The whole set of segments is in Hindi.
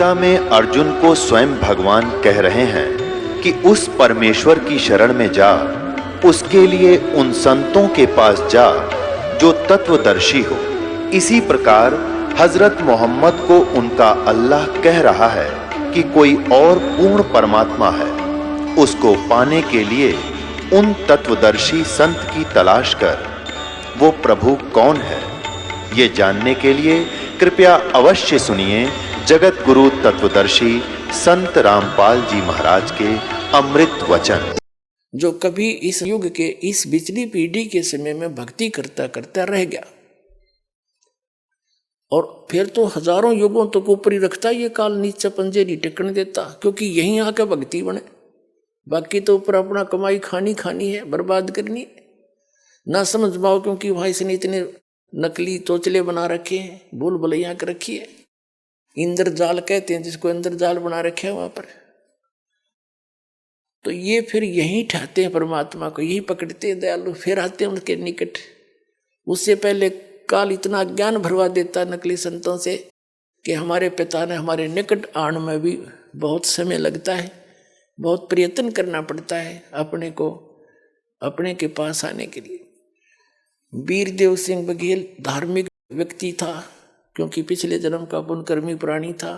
गीता में अर्जुन को स्वयं भगवान कह रहे हैं कि उस परमेश्वर की शरण में जा, उसके लिए उन संतों के पास जा जो तत्वदर्शी हो। इसी प्रकार हजरत मोहम्मद को उनका अल्लाह कह रहा है कि कोई और पूर्ण परमात्मा है, उसको पाने के लिए उन तत्वदर्शी संत की तलाश कर। वो प्रभु कौन है, ये जानने के लिए कृपया अवश्य सुनिए जगत गुरु तत्वदर्शी संत रामपाल जी महाराज के अमृत वचन। जो कभी इस युग के इस बिचली पीढ़ी के समय में भक्ति करता करता रह गया, और फिर तो हजारों युगों तक ऊपरी रखता, ये काल नीचे पंजे नहीं टिकने देता, क्योंकि यहीं आके भक्ति बने। बाकी तो ऊपर अपना कमाई खानी है, बर्बाद करनी है, ना समझ पाओ, क्योंकि भाई इसने इतने नकली तोचले बना रखे हैं, भूल भुलैया कर रखी है। इंद्रजाल कहते हैं जिसको, इंद्रजाल बना रखे हैं वहां पर। तो ये फिर यहीं ठहरते हैं परमात्मा को, यही पकड़ते हैं दयालु, फिर आते हैं उनके निकट। उससे पहले काल इतना ज्ञान भरवा देता नकली संतों से कि हमारे पिता ने हमारे निकट आने में भी बहुत समय लगता है, बहुत प्रयत्न करना पड़ता है अपने को अपने के पास आने के लिए। वीरदेव सिंह बघेल धार्मिक व्यक्ति था, क्योंकि पिछले जन्म का पुण्यकर्मी प्राणी था,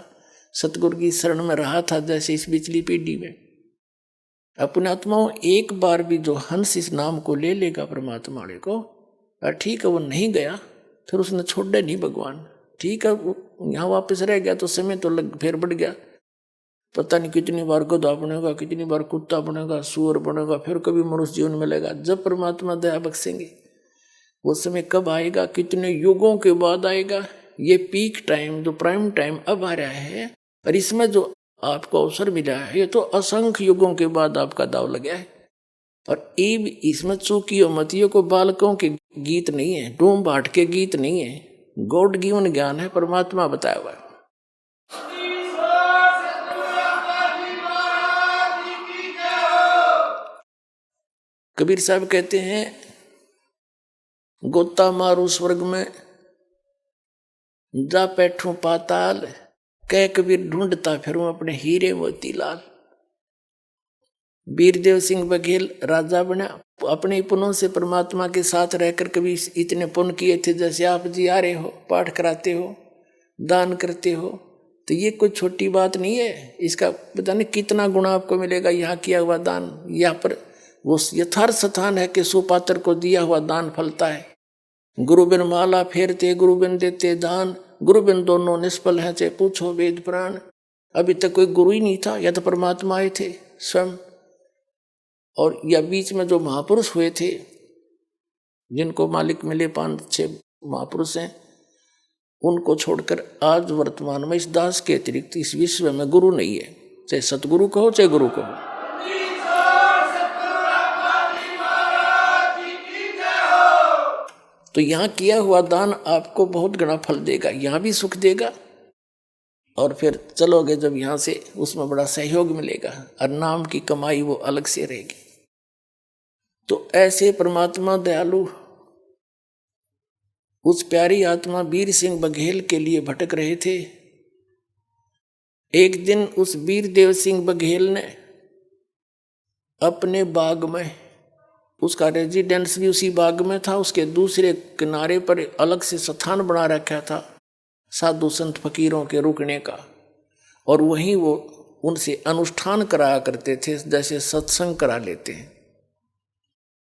सतगुरु की शरण में रहा था। जैसे इस पिछली पीढ़ी में अपने आत्माओं एक बार भी जो हंस इस नाम को ले लेगा परमात्मा वाले को, ठीक है वो नहीं गया, फिर उसने छोड़ा नहीं भगवान, ठीक है वो यहाँ वापस रह गया तो समय तो फिर बढ़ गया, पता नहीं कितनी बार गधा बनेगा, कितनी बार कुत्ता बनेगा, सुअर बनेगा, फिर कभी मनुष्य जीवन मिलेगा। जब परमात्मा दया बख्शेंगे वो समय कब आएगा, कितने युगों के बाद आएगा। ये पीक टाइम जो प्राइम टाइम अब आ रहा है, और इसमें जो आपको अवसर मिला है, ये तो असंख्य युगों के बाद आपका दाव लगा है। और इसमें चूकियों मतियों को बालकों के गीत नहीं है, डूम बाट के गीत नहीं है, गॉड गिवन ज्ञान है, परमात्मा बताया हुआ है। कबीर साहब कहते हैं, गोता मारू स्वर्ग में जा बैठूं पाताल, कह कबीर ढूंढता फिरूं अपने हीरे मोती लाल। वीरदेव सिंह बघेल राजा बना, अपने पुण्यों से परमात्मा के साथ रहकर कभी इतने पुण्य किए थे, जैसे आप जी आ रहे हो, पाठ कराते हो, दान करते हो, तो ये कोई छोटी बात नहीं है। इसका पता नहीं कितना गुना आपको मिलेगा यहाँ किया हुआ दान। यहाँ पर वो यथार्थ स्थान है कि सुपात्र को दिया हुआ दान फलता है। गुरु बिन माला फेरते, गुरु बिन देते दान, गुरु बिन दोनों निष्फल हैं, चाहे पूछो वेद पुराण। अभी तक कोई गुरु ही नहीं था, या तो परमात्मा आए थे स्वयं, और या बीच में जो महापुरुष हुए थे जिनको मालिक मिले, 5-6 महापुरुष हैं, उनको छोड़कर आज वर्तमान में इस दास के अतिरिक्त इस विश्व में गुरु नहीं है, चाहे सतगुरु कहो चाहे गुरु कहो। तो यहाँ किया हुआ दान आपको बहुत गणा फल देगा, यहाँ भी सुख देगा, और फिर चलोगे जब यहाँ से उसमें बड़ा सहयोग मिलेगा, और नाम की कमाई वो अलग से रहेगी। तो ऐसे परमात्मा दयालु उस प्यारी आत्मा वीर सिंह बघेल के लिए भटक रहे थे। एक दिन उस वीरदेव सिंह बघेल ने अपने बाग में, उसका रेजिडेंस भी उसी बाग में था, उसके दूसरे किनारे पर अलग से स्थान बना रखा था साधु संत फकीरों के रुकने का, और वहीं वो उनसे अनुष्ठान कराया करते थे, जैसे सत्संग करा लेते हैं।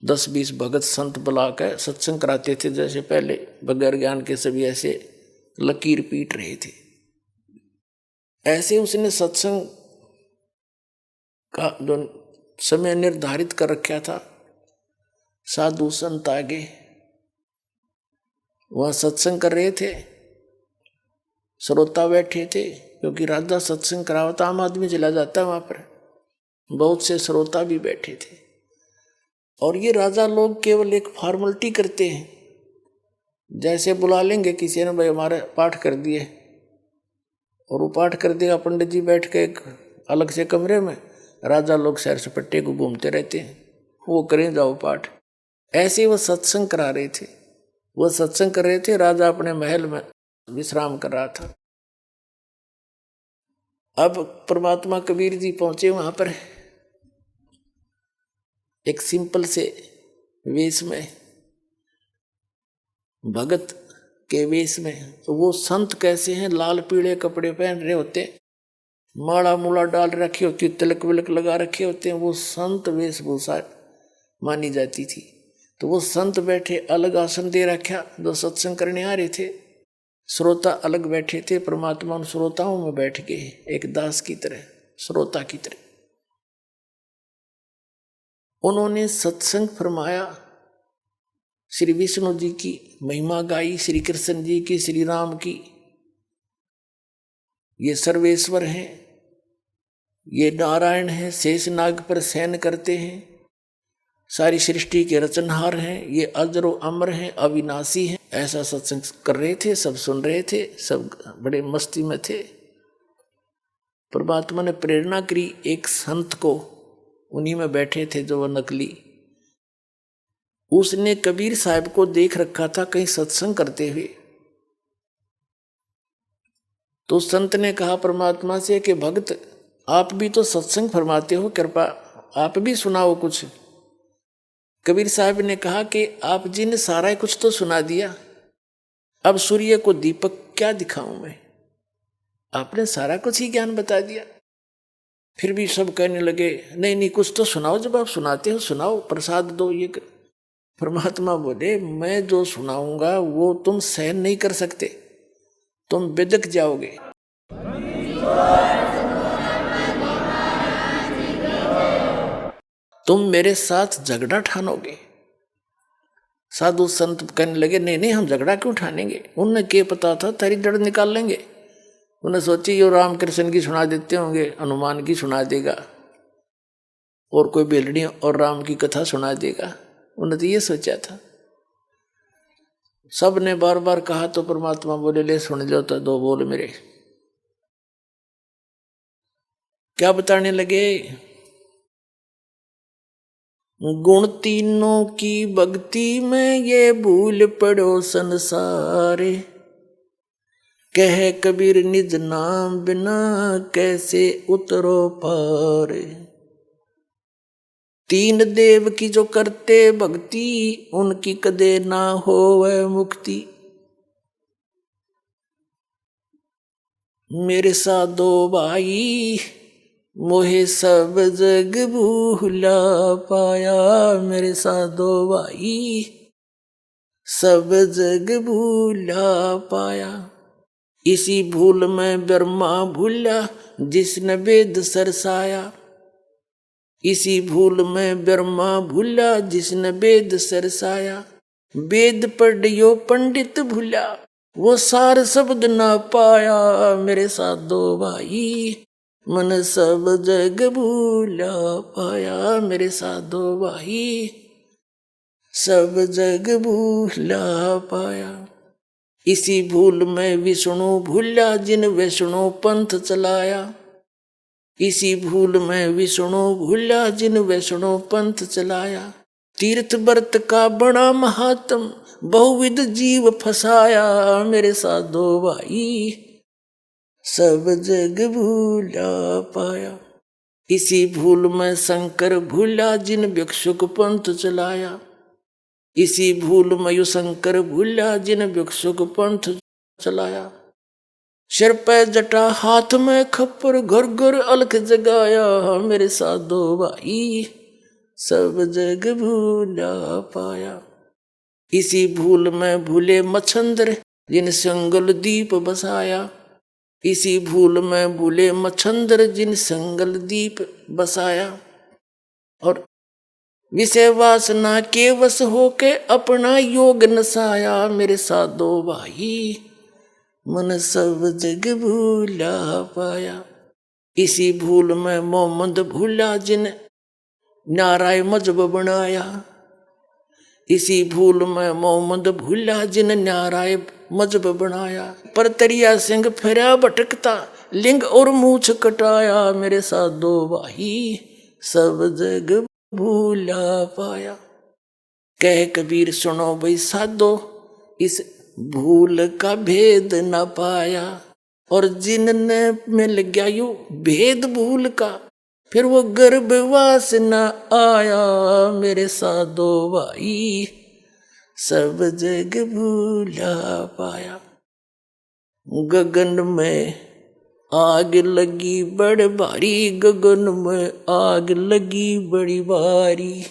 10-20 भगत संत बुला कर सत्संग कराते थे, जैसे पहले बगैर ज्ञान के सभी ऐसे लकीर पीट रहे थे। ऐसे उसने सत्संग का जो समय निर्धारित कर रखा था, साधु संत आगे वह सत्संग कर रहे थे, श्रोता बैठे थे, क्योंकि राजा सत्संग करावता आम आदमी चला जाता है वहां पर, बहुत से श्रोता भी बैठे थे। और ये राजा लोग केवल एक फॉर्मेलिटी करते हैं, जैसे बुला लेंगे किसी ने, भाई हमारे पाठ कर दिए, और वो पाठ कर देगा, पंडित जी बैठ के एक अलग से कमरे में, राजा लोग सैर सपट्टे को घूमते रहते हैं, वो करें जाओ पाठ। ऐसे वो सत्संग करा रहे थे, वो सत्संग कर रहे थे, राजा अपने महल में विश्राम कर रहा था। अब परमात्मा कबीर जी पहुंचे वहां पर, एक सिंपल से वेश में, भगत के वेश में। तो वो संत कैसे हैं, लाल पीले कपड़े पहन रहे होते, माला मूला डाल रखी होती, तिलक विलक लगा रखे होते हैं, वो संत वेशभूषा मानी जाती थी। तो वो संत बैठे, अलग आसन दे रखा, जो सत्संग करने आ रहे थे, श्रोता अलग बैठे थे, परमात्मा उन श्रोताओं में बैठ गए, एक दास की तरह, श्रोता की तरह। उन्होंने सत्संग फरमाया, श्री विष्णु जी की महिमा गाई, श्री कृष्ण जी की, श्री राम की। ये सर्वेश्वर हैं, ये नारायण हैं, शेष नाग पर शयन करते हैं, सारी सृष्टि के रचनहार हैं, ये अजरो अमर हैं, अविनाशी हैं। ऐसा सत्संग कर रहे थे, सब सुन रहे थे, सब बड़े मस्ती में थे। परमात्मा ने प्रेरणा करी एक संत को, उन्हीं में बैठे थे जो वो नकली, उसने कबीर साहब को देख रखा था कहीं सत्संग करते हुए। तो संत ने कहा परमात्मा से कि भक्त आप भी तो सत्संग फरमाते हो, कृपा आप भी सुनाओ कुछ। कबीर साहब ने कहा कि आप जी ने सारा कुछ तो सुना दिया, अब सूर्य को दीपक क्या दिखाऊं मैं, आपने सारा कुछ ही ज्ञान बता दिया। फिर भी सब कहने लगे नहीं नहीं कुछ तो सुनाओ, जब आप सुनाते हो सुनाओ, प्रसाद दो ये कर। परमात्मा बोले मैं जो सुनाऊंगा वो तुम सहन नहीं कर सकते, तुम बिदक जाओगे। तुम मेरे साथ झगड़ा ठानोगे। साधु संत कहने लगे नहीं नहीं हम झगड़ा क्यों ठानेंगे, उन्हें क्या पता था तेरी जड़ निकाल लेंगे। उन्हें सोची यो रामकृष्ण की सुना देते होंगे, हनुमान की सुना देगा, और कोई बेलड़ी और राम की कथा सुना देगा, उन्हें तो ये सोचा था। सब ने बार बार कहा तो परमात्मा बोले ले सुन लो तो दो बोल मेरे। क्या बताने लगे, गुण तीनों की भक्ति में ये भूल पड़ो संसारे, कह कबीर निज नाम बिना कैसे उतरो पारे। तीन देव की जो करते भक्ति, उनकी कदे ना होवे मुक्ति। मेरे साथ दो भाई मोहे सब जग भूला पाया, मेरे साथ दो भाई सब जग भूला पाया। इसी भूल में ब्रह्मा भूला जिसने वेद सरसाया, इसी भूल में ब्रह्मा भूला जिसने वेद सरसाया। वेद पढ़ियो पंडित भूला वो सार शब्द ना पाया, मेरे साथ दो भाई मन सब जग भूला पाया, मेरे साथ दो भाई सब जग भूला पाया। इसी भूल में विष्णु भूला जिन वैष्णो पंथ चलाया, इसी भूल में विष्णु भूला जिन वैष्णो पंथ चलाया। तीर्थ व्रत का बड़ा महात्म बहुविध जीव फसाया, मेरे साथ दो भाई सब जग भूला पाया। इसी भूल में शंकर भूला जिन भिक्षुक पंथ चलाया, इसी भूल में यु शंकर भूला जिन भिक्षुक पंथ चलाया। सिर पे जटा हाथ में खप्पर घर घर अलख जगाया, मेरे साथ दो भाई सब जग भूला पाया। इसी भूल में भूले मच्छंदर जिन संगल दीप बसाया, इसी भूल में भूले मच्छंदर जिन संगल दीप बसाया। और विषय वासना के वश होके अपना योग नसाया, मेरे साथ दो भाई मन सब जग भूला पाया। इसी भूल में मोहम्मद भूला जिन नाराय मजहब बनाया, इसी भूल में मोहम्मद भूला जिन नाराय मजहब बनाया। पर तरिया सिंह फेरा भटकता लिंग और मूछ कटाया, मेरे साथ दो भाई सब जग भूला पाया। कह कबीर सुनो भाई साधो इस भूल का भेद न पाया, और जिनने में लग गया यू भेद भूल का, फिर वो गर्भवास न आया मेरे साधो भाई, सब जग भूला पाया। गगन में आग लगी बड़ भारी, गगन में आग लगी बड़ी भारी,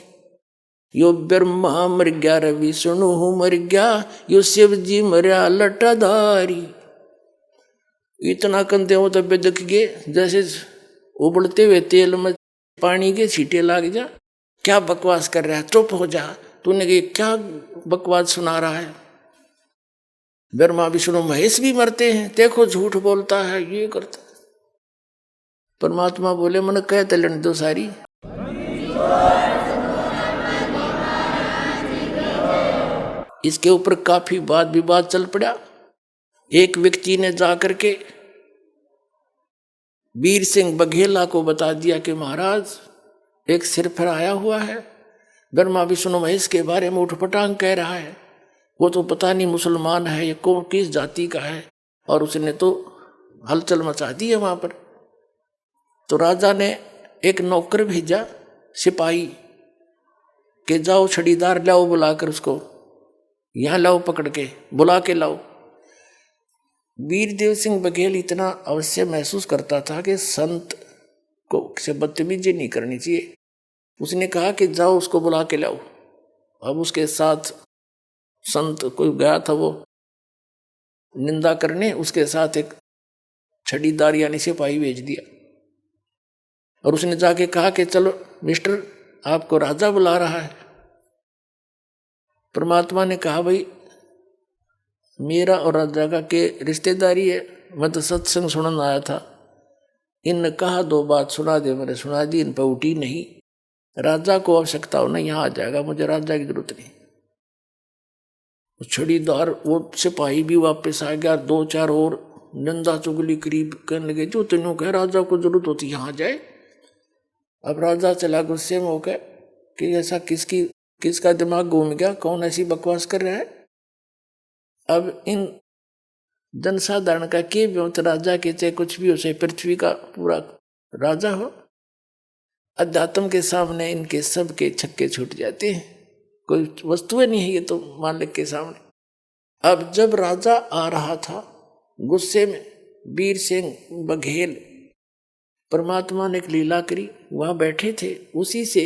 यो ब्रह्मा मर गया रे विष्णु मर गया, यो शिव जी मरया लटाधारी। इतना कंधे हो तब देख गए जैसे उबलते हुए तेल में पानी के छींटे लाग जा। क्या बकवास कर रहा है, चुप हो जा, तूने ये क्या बकवास सुना रहा है। ब्रह्मा विष्णु महेश भी मरते हैं, देखो झूठ बोलता है, ये करता है। परमात्मा बोले मन कह तलन दो सारी। इसके ऊपर काफी वाद विवाद चल पड़ा। एक व्यक्ति ने जाकर के वीर सिंह बघेला को बता दिया कि महाराज एक सिर पर आया हुआ है, ब्रह्मा विष्णु महेश के बारे में उठपटांग कह रहा है, वो तो पता नहीं मुसलमान है या कौन किस जाति का है, और उसने तो हलचल मचा दी है वहां पर। तो राजा ने एक नौकर भेजा सिपाही के, जाओ छड़ीदार लाओ, बुलाकर उसको यहां लाओ, पकड़ के बुला के लाओ। वीरदेव सिंह बघेल इतना अवश्य महसूस करता था कि संत को से बदतमीजी नहीं करनी चाहिए। उसने कहा कि जाओ उसको बुला के लाओ। अब उसके साथ संत कोई गया था वो निंदा करने, उसके साथ एक छड़ीदार यानी सिपाही भेज दिया, और उसने जाके कहा कि चलो मिस्टर, आपको राजा बुला रहा है। परमात्मा ने कहा भाई मेरा और राजा का के रिश्तेदारी है, मैं तो सत्संग सुनने आया था, इनने कहा दो बात सुना दे, मैंने सुना दी, इन पर उठी नहीं। राजा को आवश्यकता हो ना यहाँ आ जाएगा, मुझे राजा की जरूरत नहीं। छड़ीदार वो सिपाही भी वापस आ गया, दो चार और निंदा चुगली करीब करने लगे, जो तीनों कह राजा को जरूरत होती यहाँ जाए। अब राजा चला गुस्से में होकर कि ऐसा किसका दिमाग घूम गया, कौन ऐसी बकवास कर रहा है। अब इन जनसाधारण का के व्यवत राजा के चाहे कुछ भी हो, चाहे पृथ्वी का पूरा राजा हो, अध्यात्म के सामने इनके सब के छक्के छूट जाते हैं। कोई वस्तुएं नहीं है ये तो मालिक के सामने। अब जब राजा आ रहा था गुस्से में, वीर सिंह बघेल, परमात्मा ने एक लीला करी, वहां बैठे थे, उसी से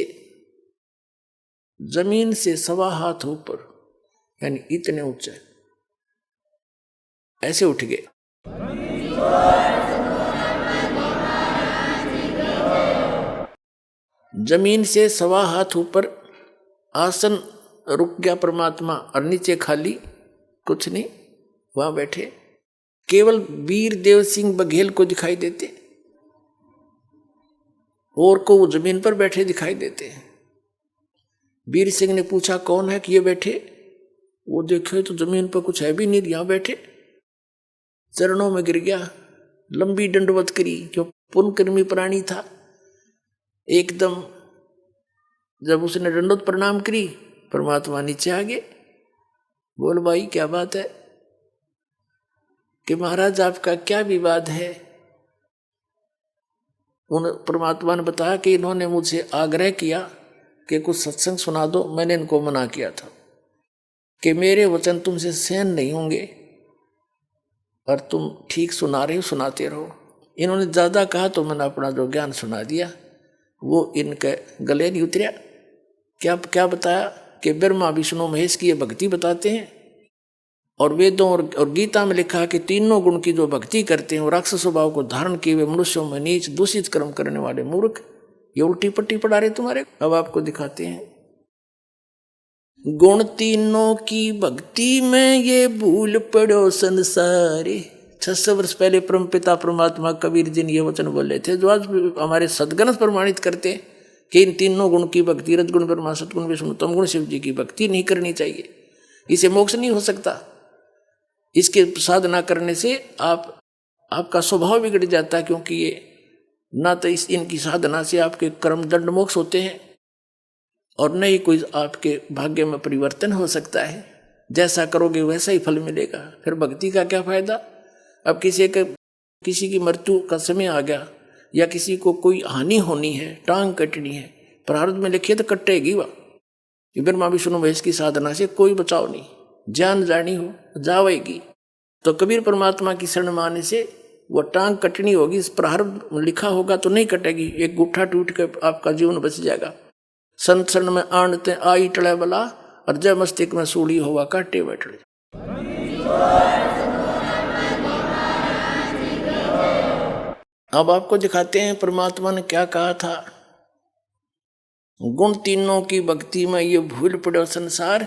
जमीन से 1.25 हाथ ऊपर, यानी इतने ऊंचे ऐसे उठ गए। जमीन से 1.25 हाथ ऊपर आसन रुक गया परमात्मा, और नीचे खाली कुछ नहीं, वहां बैठे। केवल वीरदेव सिंह बघेल को दिखाई देते, और को वो जमीन पर बैठे दिखाई देते हैं। वीर सिंह ने पूछा कौन है कि ये बैठे। वो देखे तो जमीन पर कुछ है भी नहीं, यहां बैठे। चरणों में गिर गया, लंबी दंडवत करी, जो पुण्यकर्मी प्राणी था। एकदम जब उसने दंडवत प्रणाम करी, परमात्मा नीचे आ गए। बोल भाई क्या बात है, कि महाराज आपका क्या विवाद है। उन परमात्मा ने बताया कि इन्होंने मुझसे आग्रह किया कि कुछ सत्संग सुना दो। मैंने इनको मना किया था कि मेरे वचन तुमसे सहन नहीं होंगे, और तुम ठीक सुना रहे हो, सुनाते रहो। इन्होंने ज़्यादा कहा तो मैंने अपना जो ज्ञान सुना दिया, वो इनके गले नहीं उतरा। क्या बताया कि ब्रह्मा विष्णु महेश की ये भक्ति बताते हैं, और वेदों और गीता में लिखा कि तीनों गुण की जो भक्ति करते हैं वो राक्षस स्वभाव को धारण किए हुए मनुष्यों में नीच दूषित कर्म करने वाले मूर्ख, ये उल्टी पट्टी पढ़ा रहे तुम्हारे। अब आपको दिखाते हैं। गुण तीनों की भक्ति में ये भूल पड़ो संसारे। 600 वर्ष पहले परमपिता परमात्मा कबीर जी ने ये वचन बोले थे, जो आज हमारे सदगण प्रमाणित करते हैं कि इन तीनों गुण की भक्ति, रजगुण ब्रह्मा, सतगुण विष्णु, तमगुण शिव जी की भक्ति नहीं करनी चाहिए। इसे मोक्ष नहीं हो सकता। इसके साधना करने से आपका स्वभाव बिगड़ जाता है, क्योंकि ये ना तो इनकी साधना से आपके कर्म दंड मोक्ष होते हैं, और न ही कोई आपके भाग्य में परिवर्तन हो सकता है। जैसा करोगे वैसा ही फल मिलेगा, फिर भक्ति का क्या फायदा। अब किसी के किसी की मृत्यु का समय आ गया या किसी को कोई हानि होनी है, टांग कटनी है, प्रारब्ध में लिखिए तो कटेगी वह। ब्रह्मा विष्णु महेश की साधना से कोई बचाव नहीं, जान जानी हो जावेगी। तो कबीर परमात्मा की शरण में आने से वो टांग कटनी होगी, इस प्रारब्ध लिखा होगा तो नहीं कटेगी, एक गुठा टूट के आपका जीवन बच जाएगा। संत शरण में आणते आई टले बला, और जय मस्तिष्क में सूली होगा काटे बैठ। अब आपको दिखाते हैं परमात्मा ने क्या कहा था। गुण तीनों की भक्ति में ये भूल पड़ो संसार,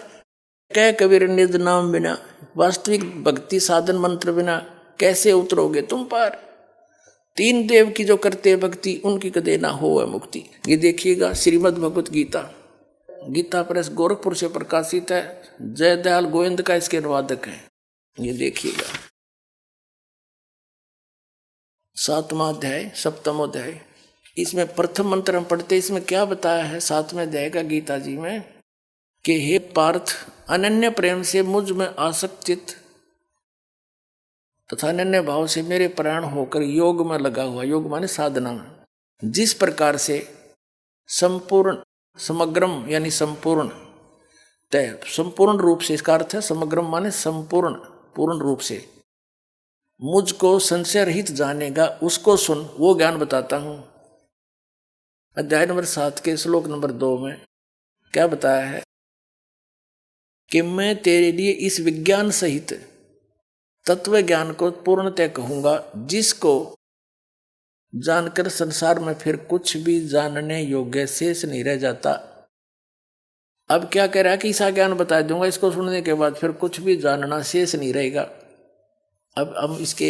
कह कबीर निज नाम बिना। वास्तविक भक्ति साधन मंत्र बिना कैसे उतरोगे तुम पार। तीन देव की जो करते भक्ति, उनकी कदे ना हो मुक्ति। ये देखिएगा श्रीमद् भगवत गीता, गीता प्रेस गोरखपुर से प्रकाशित है। जयदयाल गोविंद का इसके अनुवादक है। ये देखिएगा 7वां अध्याय 7वां अध्याय, इसमें प्रथम मंत्र हम पढ़ते। इसमें क्या बताया है 7वें अध्याय का गीता जी में कि हे पार्थ, अनन्य प्रेम से मुझ में आसक्तित तथा अनन्य भाव से मेरे प्राण होकर योग में लगा हुआ, योग माने साधना में, जिस प्रकार से संपूर्ण समग्रम यानी संपूर्ण तय संपूर्ण रूप से, इसका अर्थ है समग्रम माने संपूर्ण पूर्ण रूप से मुझको संशय रहित जानेगा, उसको सुन, वो ज्ञान बताता हूं। अध्याय नंबर 7 के श्लोक नंबर 2 में क्या बताया है कि मैं तेरे लिए इस विज्ञान सहित तत्व ज्ञान को पूर्णतः कहूंगा, जिसको जानकर संसार में फिर कुछ भी जानने योग्य शेष नहीं रह जाता। अब क्या कह रहा है कि ऐसा ज्ञान बता दूंगा, इसको सुनने के बाद फिर कुछ भी जानना शेष नहीं रहेगा। अब हम इसके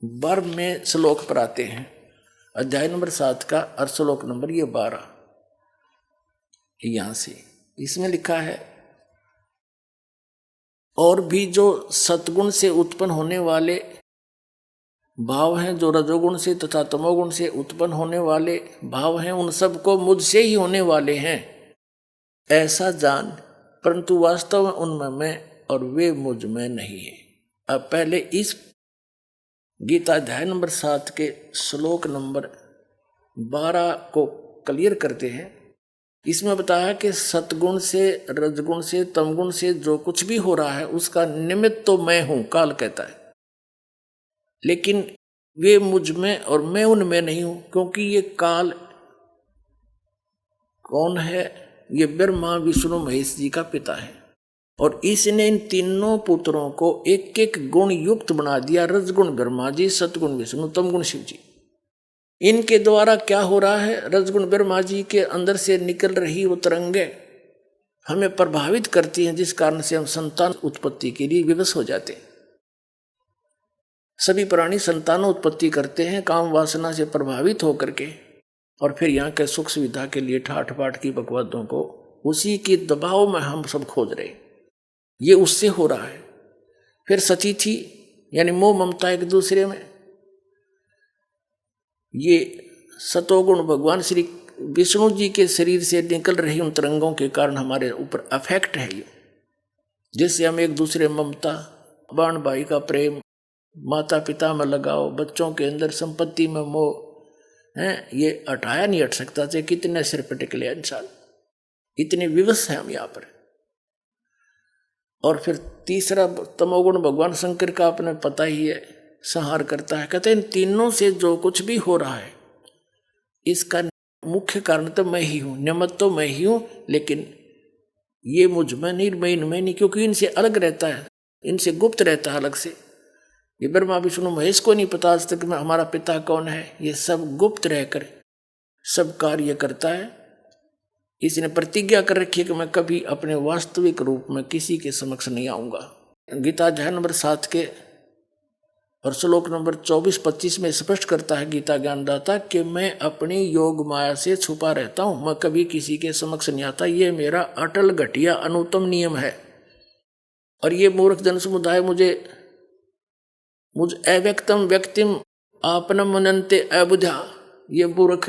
12वें श्लोक पर आते हैं। अध्याय नंबर 7 का और श्लोक नंबर ये 12, यहां से इसमें लिखा है, और भी जो सतगुण से उत्पन्न होने वाले भाव हैं, जो रजोगुण से तथा तमोगुण से उत्पन्न होने वाले भाव हैं, उन सब को मुझसे ही होने वाले हैं ऐसा जान, परंतु वास्तव में उनमें मैं और वे मुझ में नहीं है। अब पहले इस गीता अध्याय नंबर 7 के श्लोक नंबर 12 को क्लियर करते हैं। इसमें बताया कि सतगुण से, रजगुण से, तमगुण से जो कुछ भी हो रहा है उसका निमित्त तो मैं हूं, काल कहता है, लेकिन वे मुझ में और मैं उनमें नहीं हूं, क्योंकि ये काल कौन है? ये ब्रह्मा विष्णु महेश जी का पिता है, और इसने इन तीनों पुत्रों को एक एक गुण युक्त बना दिया। रजगुण ब्रह्मा जी, सतगुण विष्णु, तमगुण शिव जी। इनके द्वारा क्या हो रहा है? रजगुण ब्रह्मा जी के अंदर से निकल रही वो तरंगे हमें प्रभावित करती हैं, जिस कारण से हम संतान उत्पत्ति के लिए विवश हो जाते हैं। सभी प्राणी संतानों उत्पत्ति करते हैं काम वासना से प्रभावित होकर के, और फिर यहाँ के सुख सुविधा के लिए ठाठ पाठ की बकवादों को उसी के दबाव में हम सब खोज रहे। ये उससे हो रहा है। फिर सतीथी यानी मोह ममता एक दूसरे में, ये सतोगुण भगवान श्री विष्णु जी के शरीर से निकल रही उन तरंगों के कारण हमारे ऊपर अफेक्ट है ये, जिससे हम एक दूसरे ममता, बाण भाई का प्रेम, माता पिता में लगाओ, बच्चों के अंदर संपत्ति में मोह है, ये हटाया नहीं हट सकता। चाहे कितने सिर पर टिकले इंसान, इतने विवश हैं हम यहाँ पर। और फिर तीसरा तमोगुण भगवान शंकर का आपने पता ही है, संहार करता है। कहते हैं इन तीनों से जो कुछ भी हो रहा है इसका मुख्य कारण तो मैं ही हूं, निमित्त तो मैं ही हूं, लेकिन ये मुझ में नहीं, मैं इनमें नहीं, क्योंकि इनसे अलग रहता है, इनसे गुप्त रहता है अलग से। ये ब्रह्मा विष्णु महेश को नहीं पता आज तक में हमारा पिता कौन है। ये सब गुप्त रहकर सब कार्य करता है। इसने प्रतिज्ञा कर रखी है कि मैं कभी अपने वास्तविक रूप में किसी के समक्ष नहीं आऊंगा। गीता अध्याय नंबर 7 के और श्लोक नंबर 24-25 में स्पष्ट करता है गीता ज्ञानदाता कि मैं अपनी योग माया से छुपा रहता हूं, मैं कभी किसी के समक्ष नहीं आता। ये मेरा अटल घटिया अनुत्तम नियम है। और ये मूर्ख जन समुदाय मुझ अव्यक्तम व्यक्तिम आपनम मनन्ते अबुधा, ये मूर्ख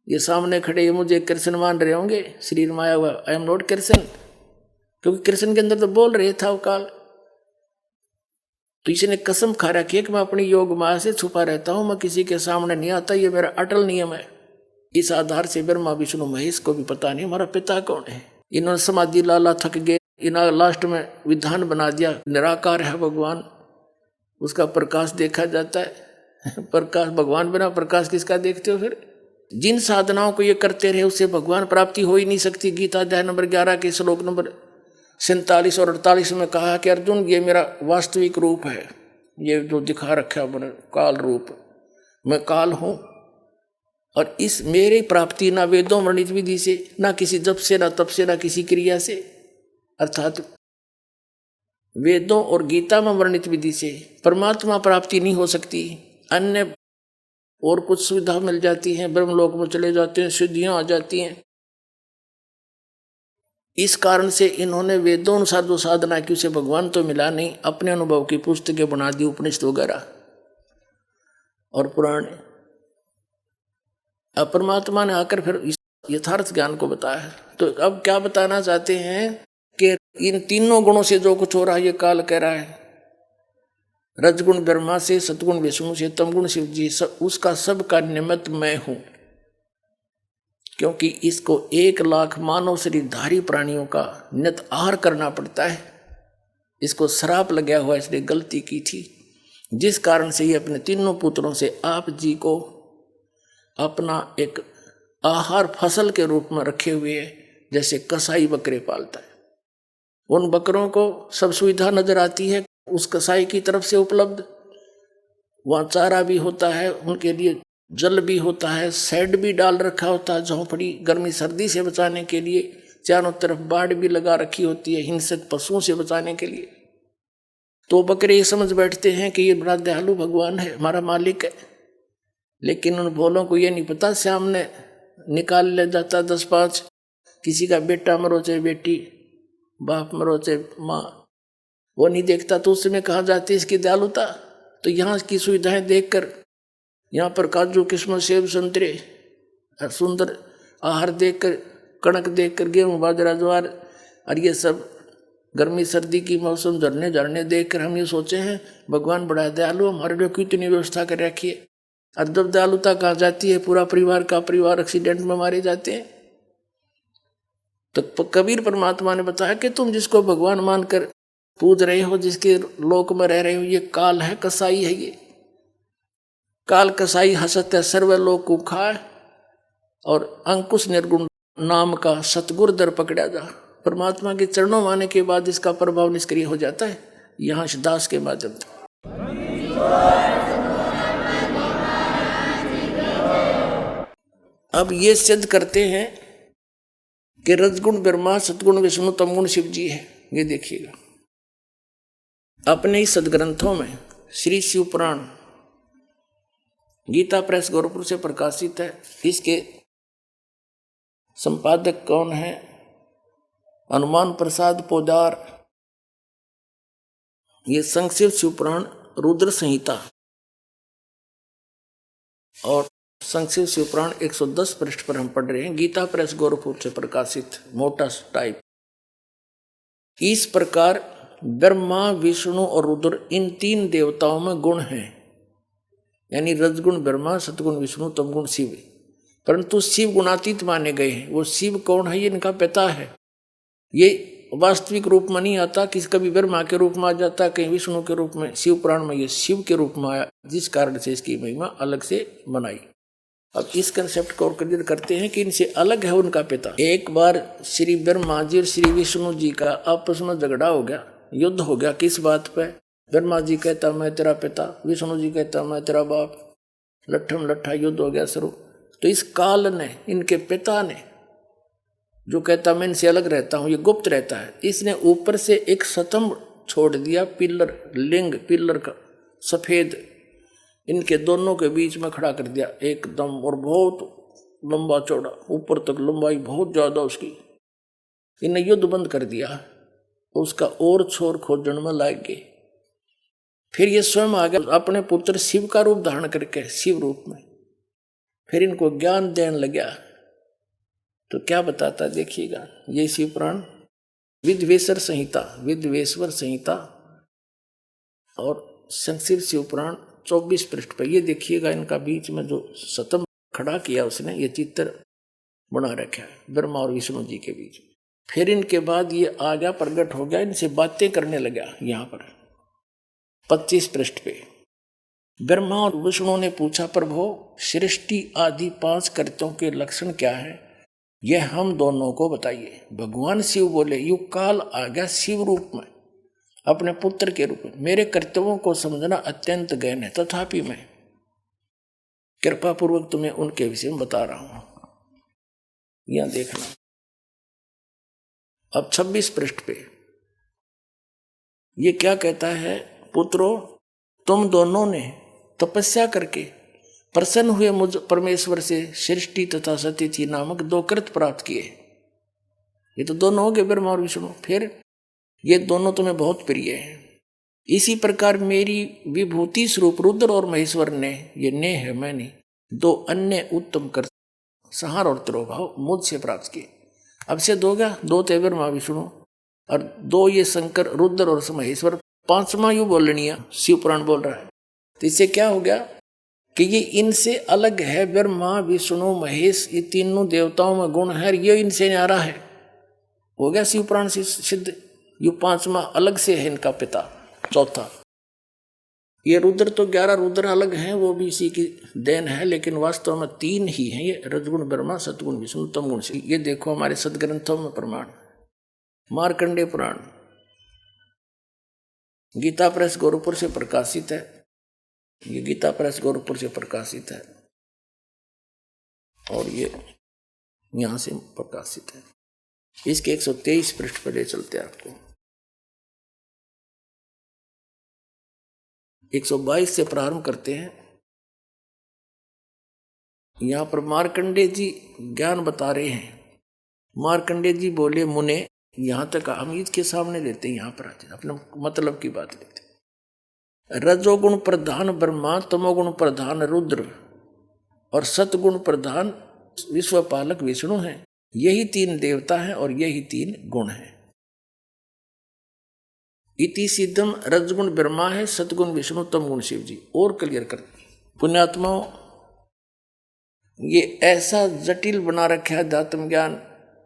ये सामने खड़े ये मुझे कृष्ण मान रहे होंगे, शरीर माया हुआ, आई एम नॉट कृष्ण, क्योंकि कृष्ण के अंदर तो बोल रहे था वो काल। तो इसने कसम खा रखी है कि मैं अपनी योग माया से छुपा रहता हूं, मैं किसी के सामने नहीं आता, ये मेरा अटल नियम है। इस आधार से ब्रह्मा विष्णु महेश को भी पता नहीं हमारा पिता कौन है। इन्होंने समाधि लाला थक गए, इन्होंने लास्ट में विधान बना दिया निराकार है भगवान, उसका प्रकाश देखा जाता है। प्रकाश भगवान बिना प्रकाश किसका देखते हो? फिर जिन साधनाओं को ये करते रहे उससे भगवान प्राप्ति हो ही नहीं सकती। गीता अध्याय नंबर 11 के श्लोक नंबर 47 और 48 में कहा कि अर्जुन ये मेरा वास्तविक रूप है, ये जो दिखा रखा है मैंने काल रूप, मैं काल हूं। और इस मेरी प्राप्ति ना वेदों वर्णित विधि से, ना किसी जप से, ना तप से, ना किसी क्रिया से, अर्थात वेदों और गीता में वर्णित विधि से परमात्मा प्राप्ति नहीं हो सकती। अन्य और कुछ सुविधा मिल जाती है, ब्रह्मलोक में चले जाते हैं, सिद्धियां आ जाती हैं। इस कारण से इन्होंने वेदों अनुसार जो साधना की उसे भगवान तो मिला नहीं, अपने अनुभव की पुस्तकें बना दी, उपनिषद वगैरह और पुराण। अब परमात्मा ने आकर फिर इस यथार्थ ज्ञान को बताया। तो अब क्या बताना चाहते हैं कि इन तीनों गुणों से जो कुछ हो रहा है ये काल कह रहा है। रजगुण ब्रह्मा से, सतगुण विष्णु से, तमगुण शिव जी, उसका सब का निमित्त मैं हूं। क्योंकि इसको 1 लाख मानव शरीरधारी प्राणियों का नित आहार करना पड़ता है। इसको श्राप लगा हुआ, इसने गलती की थी, जिस कारण से ये अपने तीनों पुत्रों से आप जी को अपना एक आहार फसल के रूप में रखे हुए है। जैसे कसाई बकरे पालता है, उन बकरों को सब सुविधा नजर आती है उस कसाई की तरफ से उपलब्ध। वहाँ चारा भी होता है, उनके लिए जल भी होता है, शेड भी डाल रखा होता है, झोंपड़ी गर्मी सर्दी से बचाने के लिए, चारों तरफ बाड़ भी लगा रखी होती है हिंसक पशुओं से बचाने के लिए। तो बकरे ये समझ बैठते हैं कि ये बड़ा दयालु भगवान है, हमारा मालिक है। लेकिन उन भोलों को ये नहीं पता सामने निकाल ले जाता 10-5, किसी का बेटा मरो चाहे बेटी, बाप मरो चाहे माँ, वो नहीं देखता। तो उस समय कहा जाती है इसकी दयालुता। तो यहाँ की सुविधाएं देखकर, यहाँ पर काजू किस्मत सेब संतरे, सुंदर आहार देखकर, कणक देखकर, गेहूँ बाजरा ज्वार और ये सब गर्मी सर्दी की मौसम झरने देखकर हम ये सोचे हैं भगवान बड़ा दयालु, हमारे लिए कितनी व्यवस्था कर रखी है। और जब दयालुता कहा जाती है पूरा परिवार का परिवार एक्सीडेंट में मारे जाते हैं। तो कबीर परमात्मा ने बताया कि तुम जिसको भगवान मानकर पूज रहे हो, जिसके लोक में रह रहे हो, ये काल है, कसाई है। ये काल कसाई हसत है सर्वलोक को खाए, और अंकुश निर्गुण नाम का सतगुर दर पकड़ा जा। परमात्मा के चरणों में आने के बाद इसका प्रभाव निष्क्रिय हो जाता है। यहाँ दास के माध्यम से अब ये सिद्ध करते हैं कि रजगुण ब्रह्मा, सतगुण विष्णु, तमगुण शिव जी है। ये देखिएगा अपने ही सदग्रंथों में श्री शिव पुराण गीता प्रेस गोरखपुर से प्रकाशित है। इसके संपादक कौन है? हनुमान प्रसाद पोदार। ये संक्षिप्त शिव पुराण रुद्र संहिता और संक्षिप्त शिव पुराण 110 पृष्ठ पर हम पढ़ रहे हैं। गीता प्रेस गोरखपुर से प्रकाशित, मोटा टाइप। इस प्रकार ब्रह्मा, विष्णु और रुद्र इन 3 देवताओं में गुण हैं, यानी रजगुण ब्रह्मा, सतगुण विष्णु, तमगुण शिव। परंतु शिव गुणातीत माने गए हैं। वो शिव कौन है? ये इनका पिता है। ये वास्तविक रूप में नहीं आता, किसी कभी ब्रह्मा के रूप में आ जाता, कहीं विष्णु के रूप में। शिव पुराण में ये शिव के रूप में आया, जिस कारण से इसकी महिमा अलग से बनाई। अब इस कंसेप्ट को और क्लियर करते हैं कि इनसे अलग है उनका पिता। एक बार श्री ब्रह्मा जी और श्री विष्णु जी का आपस में झगड़ा हो गया, युद्ध हो गया। किस बात पे? ब्रह्मा जी कहता मैं तेरा पिता, विष्णु जी कहता मैं तेरा बाप। लट्ठम लट्ठा युद्ध हो गया शुरू। तो इस काल ने, इनके पिता ने, जो कहता मैं इनसे अलग रहता हूं, ये गुप्त रहता है, इसने ऊपर से एक स्तंभ छोड़ दिया, पिलर, लिंग पिलर का सफेद, इनके दोनों के बीच में खड़ा कर दिया एकदम, और बहुत लंबा चौड़ा, ऊपर तक लंबाई बहुत ज्यादा उसकी। इन्हें युद्ध बंद कर दिया, उसका और छोर खोजने में लग गए। फिर ये स्वयं आ गया अपने पुत्र शिव का रूप धारण करके, शिव रूप में। फिर इनको ज्ञान देने लगा। तो क्या बताता देखिएगा, ये शिव पुराण विद्वेश्वर संहिता और संक्षिप्त शिव पुराण 24 पृष्ठ पर ये देखिएगा, इनका बीच में जो सतम खड़ा किया उसने, ये चित्र बना रखा है ब्रह्मा और विष्णु जी के बीच। फिर इनके बाद ये आ गया, प्रकट हो गया, इनसे बातें करने लगा। यहाँ पर 25 पृष्ठ पे ब्रह्मा और विष्णु ने पूछा, प्रभु सृष्टि आदि 5 कृत्यों के लक्षण क्या है, यह हम दोनों को बताइए। भगवान शिव बोले, युग काल आ गया शिव रूप में, अपने पुत्र के रूप में। मेरे कर्तव्यों को समझना अत्यंत गहन है, तथापि मैं कृपा पूर्वक तुम्हें उनके विषय में बता रहा हूं। यहां देखना, अब 26 पृष्ठ पे ये क्या कहता है, पुत्रों तुम दोनों ने तपस्या करके प्रसन्न हुए मुझ परमेश्वर से सृष्टि तथा सतिथि नामक 2 कृत प्राप्त किए। ये तो दोनों हो गए, ब्रह्मा और विष्णु। फिर ये दोनों तुम्हें बहुत प्रिय हैं। इसी प्रकार मेरी विभूति स्वरूप रुद्र और महेश्वर ने, ये ने है मैंने, 2 अन्य उत्तम कृत संहार और तिरोभाव मुझसे प्राप्त किए। अब से 2 गया, 2 थे ब्रह्मा विष्णु और 2 ये शंकर रुद्र और महेश्वर। 5वां यू बोलनिया शिव पुराण बोल रहा है। तो इससे क्या हो गया कि ये इनसे अलग है। ब्रह्मा विष्णु महेश, ये तीनों देवताओं में गुण है, ये इनसे न्यारा है। हो गया शिव पुराण से सिद्ध। ये 5वां अलग से है इनका पिता। 4था ये रुद्र, तो 11 रुद्र अलग हैं, वो भी इसी की देन है, लेकिन वास्तव में 3 ही हैं ये, रजगुण ब्रह्मा, सतगुण विष्णु, तमगुण शिव। ये देखो हमारे सदग्रंथों में प्रमाण। मार्कंडेय पुराण गीता प्रेस गोरखपुर से प्रकाशित है। ये गीता प्रेस गोरखपुर से प्रकाशित है और ये यहां से प्रकाशित है। इसके 123 पृष्ठ पर ले चलते हैं आपको। 122 से प्रारंभ करते हैं। यहां पर मार्कंडेय जी ज्ञान बता रहे हैं। मार्कंडेय जी बोले, मुने, यहां तक हम इसके सामने लेते हैं, यहां पर आते अपने मतलब की बात लेते। रजोगुण प्रधान ब्रह्मा, तमोगुण प्रधान रुद्र और सतगुण प्रधान विश्वपालक विष्णु हैं। यही 3 देवता हैं और यही 3 गुण हैं। इति सिद्धम, रजगुण ब्रह्मा है, सतगुण विष्णु, तमगुण शिव जी। और क्लियर कर, पुण्यात्माओं ये ऐसा जटिल बना रखा है अध्यात्म ज्ञान,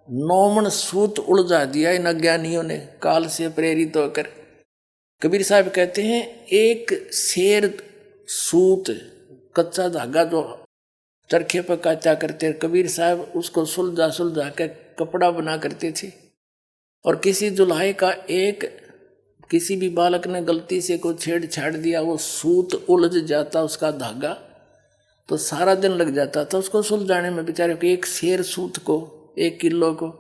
9 सूत उलझा दिया इन अज्ञानियों ने काल से प्रेरित होकर। कबीर साहब कहते हैं, एक शेर सूत कच्चा धागा जो चरखे पर काटा करते, कबीर साहब उसको सुलझा सुलझा के कपड़ा बना करते थे। और किसी दुल्हाई का एक, किसी भी बालक ने गलती से कोई छेड़छाड़ दिया, वो सूत उलझ जाता उसका धागा, तो सारा दिन लग जाता था उसको सुलझाने में। बेचारे को एक शेर सूत को, 1 किलो को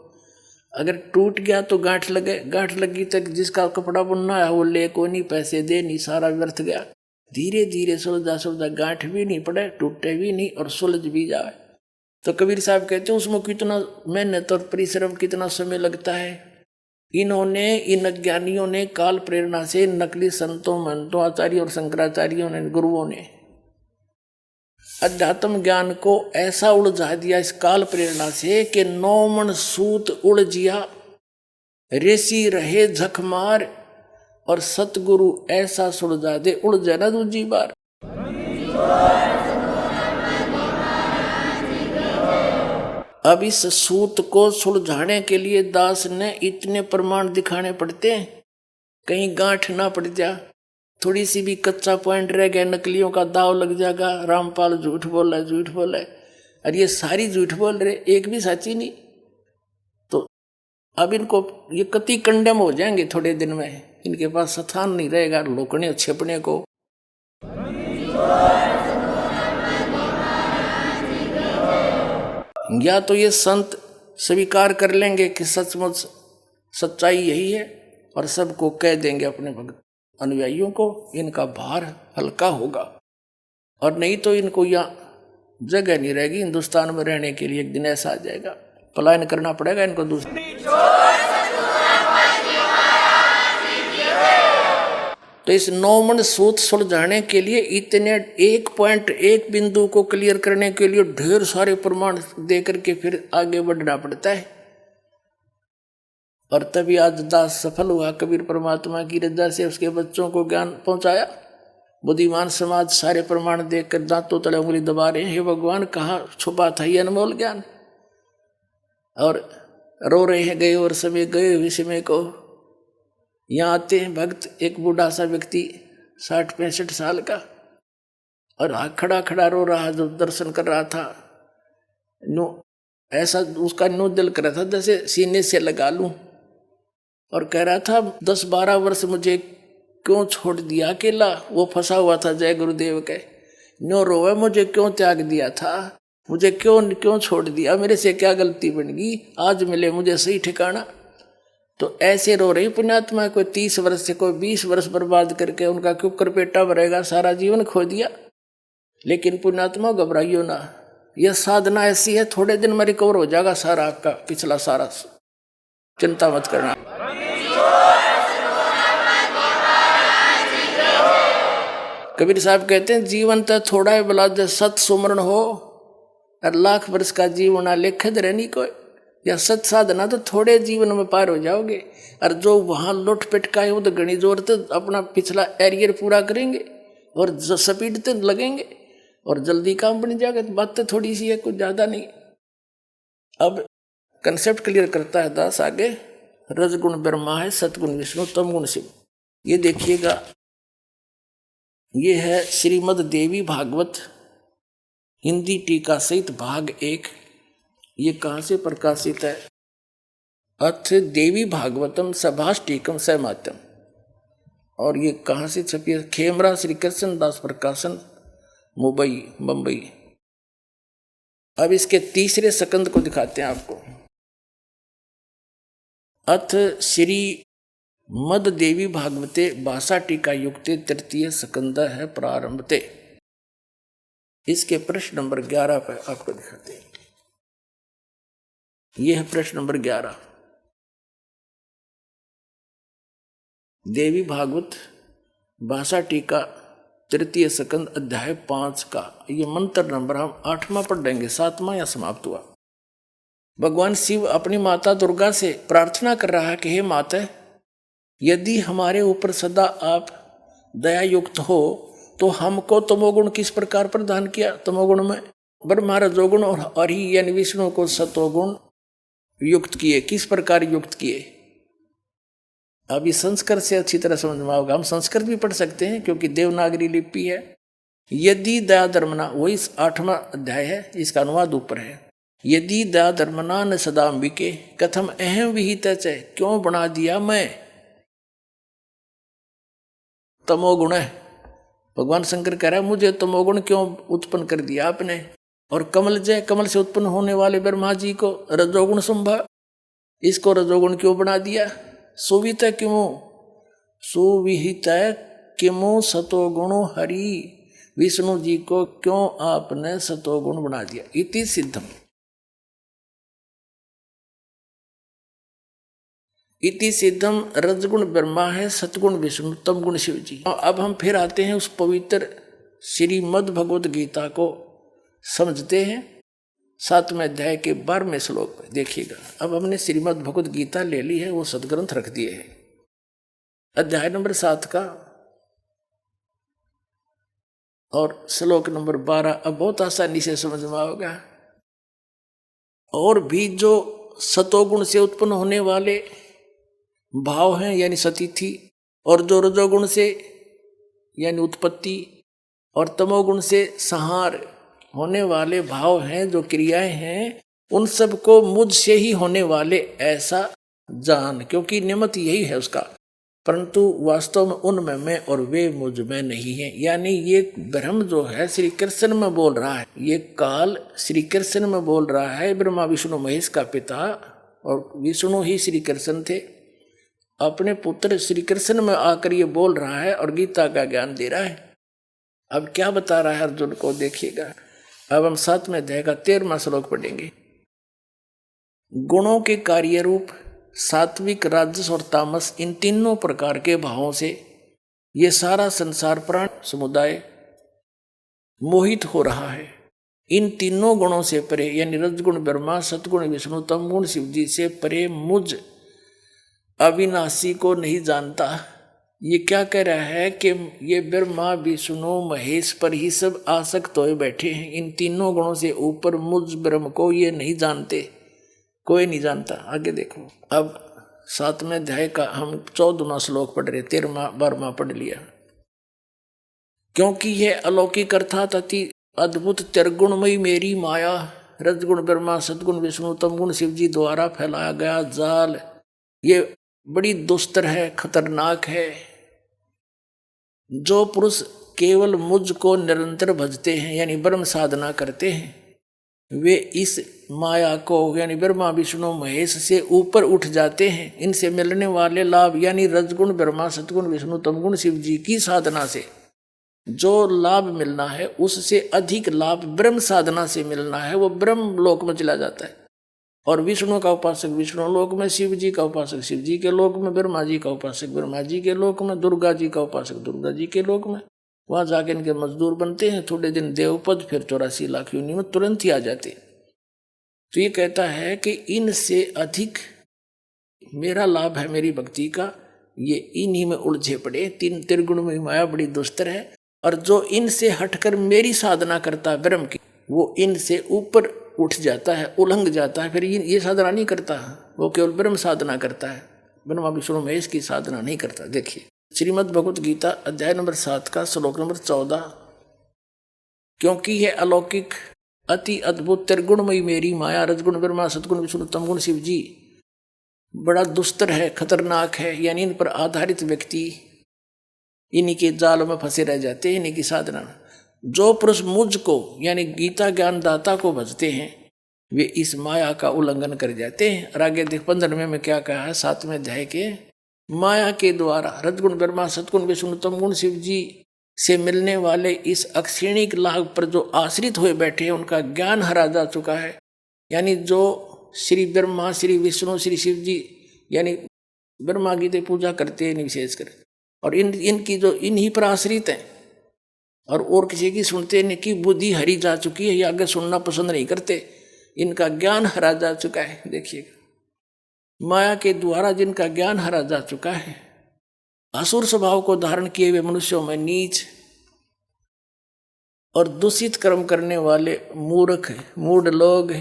अगर टूट गया तो गांठ लगे, गांठ लगी तक जिसका कपड़ा बुनना है वो ले को नहीं, पैसे दे नहीं, सारा व्यर्थ गया। धीरे धीरे सुलझा सुलझा, गांठ भी नहीं पड़े, टूटे भी नहीं और सुलझ भी जाए। तो कबीर साहब कहते हैं उसमें कितना मेहनत और परिश्रम, कितना समय लगता है। इन्होंने, इन अज्ञानियों ने काल प्रेरणा से, नकली संतों महंतों आचार्यों और शंकराचार्यों ने, गुरुओं ने अध्यात्म ज्ञान को ऐसा उलझा दिया इस काल प्रेरणा से कि 9 सूत उलझिया, ऋषि रहे झकमार और सतगुरु ऐसा सुलझा दे, उलझा ना दूजी बार। अब इस सूत को सुलझाने के लिए दास ने इतने प्रमाण दिखाने पड़ते हैं, कहीं गांठ ना पड़ जा, थोड़ी सी भी कच्चा पॉइंट रह गया, नकलियों का दाव लग जाएगा। रामपाल झूठ बोल रहा, झूठ बोल रहा है, और ये सारी झूठ बोल रहे, एक भी सच्ची नहीं। तो अब इनको ये कति कंडेम हो जाएंगे थोड़े दिन में, इनके पास स्थान नहीं रहेगा लोकने छिपने को। या तो ये संत स्वीकार कर लेंगे कि सचमुच सच्चाई यही है और सबको कह देंगे अपने भक्त अनुयायियों को, इनका भार हल्का होगा। और नहीं तो इनको यहाँ जगह नहीं रहेगी हिंदुस्तान में रहने के लिए। एक दिन ऐसा आ जाएगा, पलायन करना पड़ेगा इनको दूसरे। तो इस 9 सूत सुलझाने के लिए इतने 1 पॉइंट, 1 बिंदु को क्लियर करने के लिए ढेर सारे प्रमाण दे करके फिर आगे बढ़ना पड़ता है। और तभी आज दास सफल हुआ, कबीर परमात्मा की रजा से उसके बच्चों को ज्ञान पहुंचाया। बुद्धिमान समाज सारे प्रमाण देखकर दांतों तले उंगली दबा रहे हैं, हे भगवान कहाँ छुपा था ये अनमोल ज्ञान। और रो रहे हैं गए और समय गए हुए समय को। यहाँ आते हैं भक्त, एक बूढ़ा सा व्यक्ति 60-65 साल का, और खड़ा खड़ा रो रहा, जो दर्शन कर रहा था। नो ऐसा उसका नो दिल कर रहा था जैसे सीने से लगा लूं, और कह रहा था 10-12 वर्ष मुझे क्यों छोड़ दिया अकेला। वो फंसा हुआ था जय गुरुदेव के। नो रोवे मुझे क्यों त्याग दिया था, मुझे क्यों छोड़ दिया, मेरे से क्या गलती बन गई, आज मिले मुझे सही ठिकाना। तो ऐसे रो रही पुण्यात्मा, कोई 30 वर्ष से कोई 20 वर्ष बर्बाद करके उनका कुकर पेटा भरेगा, सारा जीवन खो दिया। लेकिन पुण्यात्मा घबराइयो ना, यह साधना ऐसी है, थोड़े दिन में रिकवर हो जाएगा सारा आपका पिछला सारा, चिंता मत करना। कबीर साहब कहते हैं जीवन तो थोड़ा है बला सत सुमरण हो, और लाख वर्ष का जीवन लेखद रहनी कोई। या सत साधना तो थोड़े जीवन में पार हो जाओगे, और जो वहां लुट पिटका है वो तो घनी जोर तो अपना पिछला एरियर पूरा करेंगे और स्पीड तो लगेंगे और जल्दी काम बन जाएगा। तो बात तो थोड़ी सी है, कुछ ज्यादा नहीं। अब कंसेप्ट क्लियर करता है दास आगे, रजगुण ब्रह्मा है, सतगुण विष्णु, तमगुण शिव। ये देखिएगा, ये है श्रीमद् देवी भागवत हिंदी टीका सहित भाग 1। ये कहाँ से प्रकाशित है? अथ देवी भागवतम सभाष टीकम सहमात्यम। और ये कहाँ से छपी है? खेमरा श्री कृष्ण दास प्रकाशन, मुंबई। अब इसके तीसरे सकंद को दिखाते हैं आपको। अथ श्री मद देवी भागवते भाषा टीका युक्ते तृतीय सकंद है प्रारंभते। इसके प्रश्न नंबर 11 पर आपको दिखाते हैं। यह है प्रश्न नंबर 11, देवी भागवत भाषा टीका तृतीय सकंद अध्याय 5 का। ये मंत्र नंबर हम 8वां पढ़ लेंगे, 7वां या समाप्त हुआ। भगवान शिव अपनी माता दुर्गा से प्रार्थना कर रहा है कि हे माता, यदि हमारे ऊपर सदा आप दया युक्त हो तो हमको तमोगुण किस प्रकार प्रदान किया। तमोगुण में ब्रह्मा रजोगुण और हरि यानी विष्णु को सतोगुण युक्त किए, किस प्रकार युक्त किए। अभी संस्कृत से अच्छी तरह समझ में आओगे। हम संस्कृत भी पढ़ सकते हैं क्योंकि देवनागरी लिपि है। यदि दया धर्मना, वही 8वां अध्याय है, इसका अनुवाद ऊपर है। यदि दया धर्मना न सदाम्बिके कथम अहम विहित, क्यों बना दिया मैं तमोगुण है। भगवान शंकर कह रहा है मुझे तमोगुण क्यों उत्पन्न कर दिया आपने। और कमल जय, कमल से उत्पन्न होने वाले ब्रह्मा जी को रजोगुण संभा, इसको रजोगुण क्यों बना दिया। सुवित क्यों, सुविहित किमो सतोगुणो हरि, विष्णु जी को क्यों आपने सतोगुण बना दिया। इति सिद्धम, इति सिद्धम रजगुण ब्रह्मा है, सतगुण विष्णु, तमगुण शिव जी। अब हम फिर आते हैं उस पवित्र श्रीमद् भगवद गीता को समझते हैं। 7वें अध्याय के 12वें श्लोक पर देखिएगा। अब हमने श्रीमद् भगवद गीता ले ली है, वो सदग्रंथ रख दिए हैं। अध्याय नंबर 7 का और श्लोक नंबर 12 अब बहुत आसानी से समझ में आओगा। और भी जो सतोगुण से उत्पन्न होने वाले भाव हैं यानी सतिथि, और जो रजोगुण से यानी उत्पत्ति और तमोगुण से संहार होने वाले भाव हैं, जो क्रियाएं हैं, उन सबको मुझसे ही होने वाले ऐसा जान, क्योंकि निमित्त यही है उसका। परंतु वास्तव में उनमें मैं और वे मुझ में नहीं है। यानी ये ब्रह्म जो है श्री कृष्ण में बोल रहा है, ये काल श्री कृष्ण में बोल रहा है। ब्रह्मा विष्णु महेश का पिता और विष्णु ही श्री कृष्ण थे। अपने पुत्र श्री कृष्ण में आकर ये बोल रहा है और गीता का ज्ञान दे रहा है। अब क्या बता रहा है अर्जुन को देखिएगा। अब हम 7वें अध्याय का 13वां श्लोक पढ़ेंगे। गुणों के कार्य रूप सात्विक, राजस और तामस, इन तीनों प्रकार के भावों से ये सारा संसार प्राण समुदाय मोहित हो रहा है। इन तीनों गुणों से परे यानी रजगुण ब्रह्मा, सतगुण विष्णु, तमगुण शिव जी से परे मुझ अविनाशी को नहीं जानता। ये क्या कह रहा है कि ये ब्रह्मा विष्णु महेश पर ही सब आसक्त होए बैठे हैं। इन तीनों गुणों से ऊपर मुझ ब्रह्म को ये नहीं जानते, कोई नहीं जानता। आगे देखो, अब 7वें अध्याय का हम 14वां श्लोक पढ़ रहे, 13वां 12वां पढ़ लिया। क्योंकि यह अलौकिक अर्थात अति अद्भुत त्रिगुणमयी मेरी माया, रजगुण ब्रह्मा सदगुण विष्णु तमगुण शिव जी द्वारा फैलाया गया जाल, ये बड़ी दुस्तर है, खतरनाक है। जो पुरुष केवल मुझ को निरंतर भजते हैं यानी ब्रह्म साधना करते हैं, वे इस माया को यानी ब्रह्मा विष्णु महेश से ऊपर उठ जाते हैं। इनसे मिलने वाले लाभ यानी रजगुण ब्रह्मा सतगुण विष्णु तमगुण शिव जी की साधना से जो लाभ मिलना है, उससे अधिक लाभ ब्रह्म साधना से मिलना है, वो ब्रह्म लोक में चला जाता है। और विष्णु का उपासक विष्णु लोक में, शिव जी का उपासक शिव जी के लोक में, ब्रह्मा जी का उपासक ब्रह्मा जी के लोक में, दुर्गा जी का उपासक दुर्गा जी के लोक में, वहां जाके इनके मजदूर बनते हैं। थोड़े दिन देवपद, फिर 84 लाख योनि में तुरंत ही आ जाते। तो ये कहता है कि इनसे अधिक मेरा लाभ है मेरी भक्ति का, ये इन्हीं में उलझे पड़े। तीन त्रिगुण में माया बड़ी दुस्तर है, और जो इनसे हटकर मेरी साधना करता है ब्रह्म की, वो इनसे ऊपर उठ जाता है, उलंघ जाता है। फिर ये साधना नहीं करता, वो केवल ब्रह्म साधना करता है, ब्रह्मा विष्णु महेश की साधना नहीं करता। देखिए श्रीमद् भगवत गीता अध्याय नंबर 7 का श्लोक नंबर 14। क्योंकि यह अलौकिक अति अद्भुत त्रिगुणमयी मेरी माया, रजगुण ब्रह्मा सतगुण विष्णु तमगुण शिव जी बड़ा दुस्तर है, खतरनाक है, यानी इन पर आधारित व्यक्ति इन्हीं के जाल में फंसे रह जाते हैं, इन्हीं की साधना। जो पुरुष मुझ को यानी गीता ज्ञानदाता को भजते हैं, वे इस माया का उल्लंघन कर जाते हैं। और आगे देख 15वें में क्या कहा है, 7वें अध्याय के, माया के द्वारा रजगुण ब्रह्मा सतगुण विष्णु तमगुण शिव जी से मिलने वाले इस अक्षीणिक लाभ पर जो आश्रित हुए बैठे हैं, उनका ज्ञान हरा जा चुका है। यानी जो श्री ब्रह्मा श्री विष्णु श्री शिव जी यानी ब्रह्मा की पूजा करते हैं विशेषकर, और इनकी जो इन्हीं पर आश्रित हैं और किसी की सुनते, इनकी बुद्धि हरी जा चुकी है, ये आगे सुनना पसंद नहीं करते, इनका ज्ञान हरा जा चुका है। देखिएगा, माया के द्वारा जिनका ज्ञान हरा जा चुका है, असुर स्वभाव को धारण किए हुए मनुष्यों में नीच और दूषित कर्म करने वाले मूर्ख मूढ़ लोग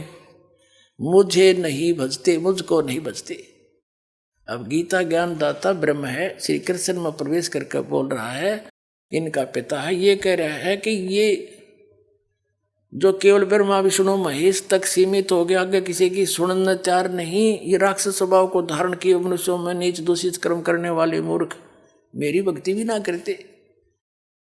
मुझे नहीं भजते, मुझको नहीं भजते। अब गीता ज्ञान दाता ब्रह्म है, श्री कृष्ण में प्रवेश करके बोल रहा है, इनका पिता है। ये कह रहा है कि ये जो केवल ब्रह्मा विष्णु महेश तक सीमित हो गया, आगे किसी की सुनना चार नहीं, ये राक्षस स्वभाव को धारण किए मनुष्यों में नीच दूषित कर्म करने वाले मूर्ख मेरी भक्ति भी ना करते।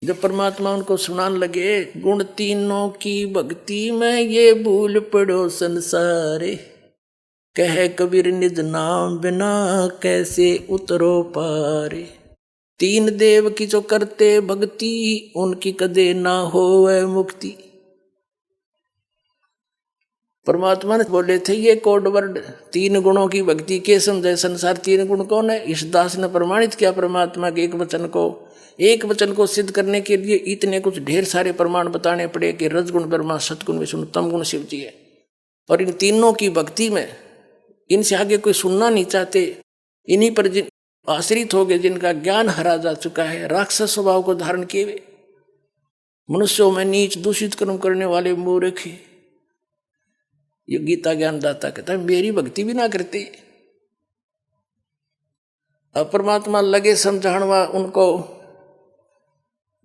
जब परमात्मा उनको सुनाने लगे, गुण तीनों की भक्ति में ये भूल पड़ो संसारे, कह कबीर निज नाम बिना कैसे उतरो पारे। तीन देव की जो करते भक्ति, उनकी कदे ना होवे मुक्ति। परमात्मा ने बोले थे ये कोड वर्ड, तीन गुणों की भक्ति के समझे संसार। तीन गुण कौन है? इस दास ने प्रमाणित किया परमात्मा के एक वचन को सिद्ध करने के लिए इतने कुछ ढेर सारे प्रमाण बताने पड़े कि रजगुण ब्रह्मा सतगुण विष्णु तमगुण शिव जी है। और इन तीनों की भक्ति में इनसे आगे कोई सुनना नहीं चाहते, इन्हीं पर जिन आश्रित हो गए, जिनका ज्ञान हरा जा चुका है, राक्षस स्वभाव को धारण किए हुए मनुष्यों में नीच दूषित कर्म करने वाले मूर्ख। ये गीता ज्ञान दाता कहता है मेरी भक्ति भी ना करते। अब परमात्मा लगे समझाणवा उनको।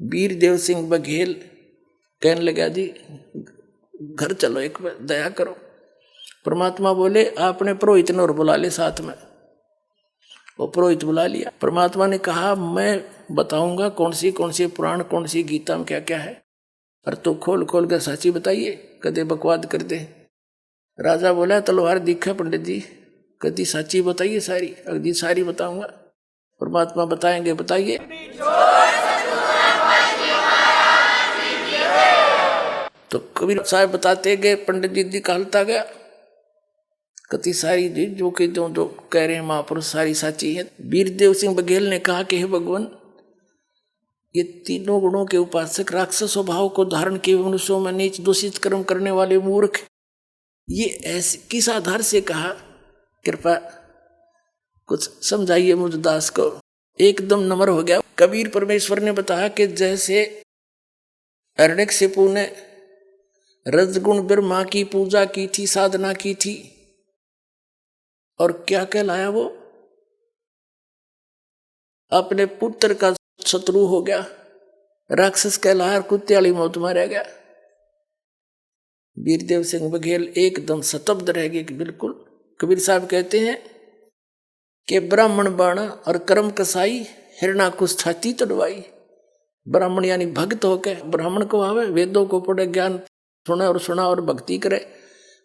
वीर देव सिंह बघेल कहने लगा जी घर चलो, एक बार दया करो। परमात्मा बोले आपने पुरोहित ने और बुला ले साथ में। वो पुरोहित बुला लिया। परमात्मा ने कहा मैं बताऊंगा कौन सी पुराण, कौन सी गीता में क्या क्या है, और तो खोल खोल कर साची बताइए, कदे बकवाद कर दे। राजा बोला तलवार दिखा पंडित जी, कदी साची बताइए सारी। अगदी सारी बताऊंगा। परमात्मा बताएंगे, बताइए। तो कबीर साहब बताते गए, पंडित जी कहलता गया कति सारी जी जो कि जो कह रहे हैं महापुरुष सारी साची है। वीरदेव सिंह बघेल ने कहा कि हे भगवान, ये तीनों गुणों के उपासक राक्षस स्वभाव को धारण किए मनुष्यों में नीच दूषित कर्म करने वाले मूर्ख, ये ऐसे किस आधार से कहा? कृपा कुछ समझाइए मुझ दास को। एकदम नम्र हो गया। कबीर परमेश्वर ने बताया कि जैसे हिरण्यकशिपु ने रजगुण ब्रह्मा की पूजा की थी, साधना की थी, और क्या कहलाया वो, अपने पुत्र का शत्रु हो गया, राक्षस कहलाया, कुत्ते वाली मौत मारा गया। वीरदेव सिंह बघेल एकदम स्तब्ध रह गए कि बिल्कुल। कबीर साहब कहते हैं कि ब्राह्मण बाणा और कर्म कसाई, हिरणाकुश छाती तोड़वाई। ब्राह्मण यानी भक्त होके ब्राह्मण को आवे, वेदों को पढ़े, ज्ञान सुना और भक्ति करे।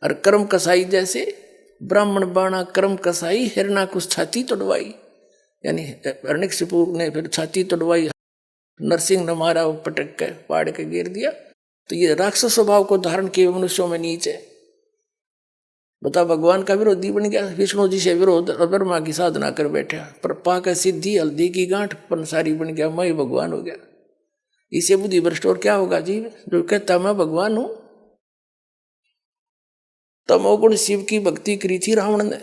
और कर्म कसाई जैसे ब्राह्मण बाणा कर्म कसाई, हिरणाकुश छाती तोड़वाई, यानी हिरण्यकशिपु ने फिर छाती तोड़वाई, नरसिंह ने मारा, पटक के पाड़ के गिर दिया। तो ये राक्षस स्वभाव को धारण किए मनुष्यों में नीचे। बता, भगवान का विरोधी बन गया, विष्णु जी से विरोध, ब्रह्मा की साधना कर बैठा, पर पाकर सिद्धि हल्दी की गांठ पंसारी बन गया, मैं भगवान हो गया। इसे बुद्धि भ्रष्ट और क्या होगा जीव, जो कहता मैं भगवान हूं। तमोगुण शिव की भक्ति करी थी रावण ने,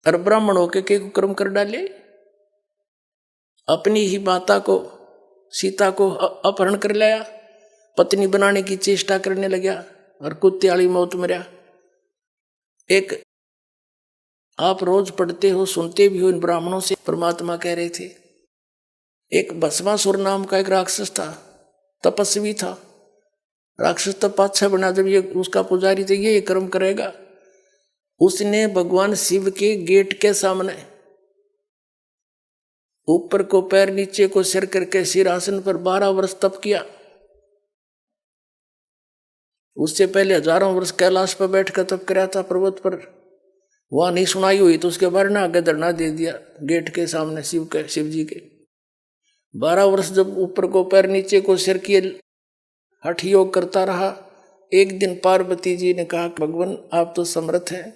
और ब्राह्मण होके के कर्म कर डाले। अपनी ही माता को, सीता को अपहरण कर लिया, पत्नी बनाने की चेष्टा करने लगा, और कुत्ते वाली मौत मरा। एक आप रोज पढ़ते हो, सुनते भी हो इन ब्राह्मणों से, परमात्मा कह रहे थे, एक भस्मासुर नाम का एक राक्षस था, तपस्वी था। राक्षस तब पाछा बना, जब ये उसका पुजारी थे, ये कर्म करेगा। उसने भगवान शिव के गेट के सामने ऊपर को पैर नीचे को सिर करके सिरासन पर 12 वर्ष तप किया। उससे पहले हजारों वर्ष कैलाश पर बैठकर तप कराया था पर्वत पर। वहां नहीं सुनाई हुई तो उसके बारे में आगे धरना दे दिया गेट के सामने शिव जी के। 12 वर्ष जब ऊपर को पैर नीचे को सिर किए हठ योग करता रहा। एक दिन पार्वती जी ने कहा, भगवान आप तो समर्थ हैं,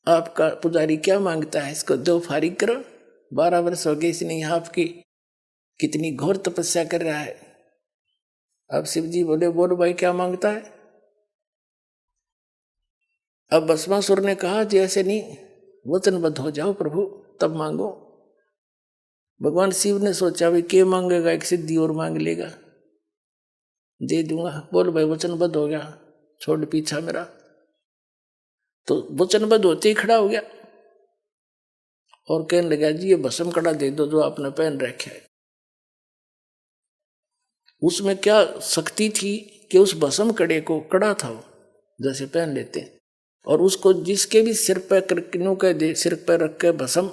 आपका पुजारी क्या मांगता है, इसको दो फारिग करो। 12 वर्ष हो गए इसने यहाँ आपकी कितनी घोर तपस्या कर रहा है। अब शिव जी बोले, बोलो भाई क्या मांगता है। अब भस्मासुर ने कहा, जी ऐसे नहीं, वचनबद्ध हो जाओ प्रभु, तब मांगो। भगवान शिव ने सोचा भाई क्या मांगेगा, एक सिद्धि और मांग लेगा, दे दूंगा। बोल भाई वचनबद्ध हो गया, छोड़ पीछा मेरा। तो वचनबद्ध होते ही खड़ा हो गया और कहने लगा, जी ये भस्म कड़ा दे दो जो आपने पहन रखा है। उसमें क्या शक्ति थी कि उस भस्म कड़े को, कड़ा था वो जैसे पहन लेते हैं, और उसको जिसके भी सिर पर सिर पर रख के भस्म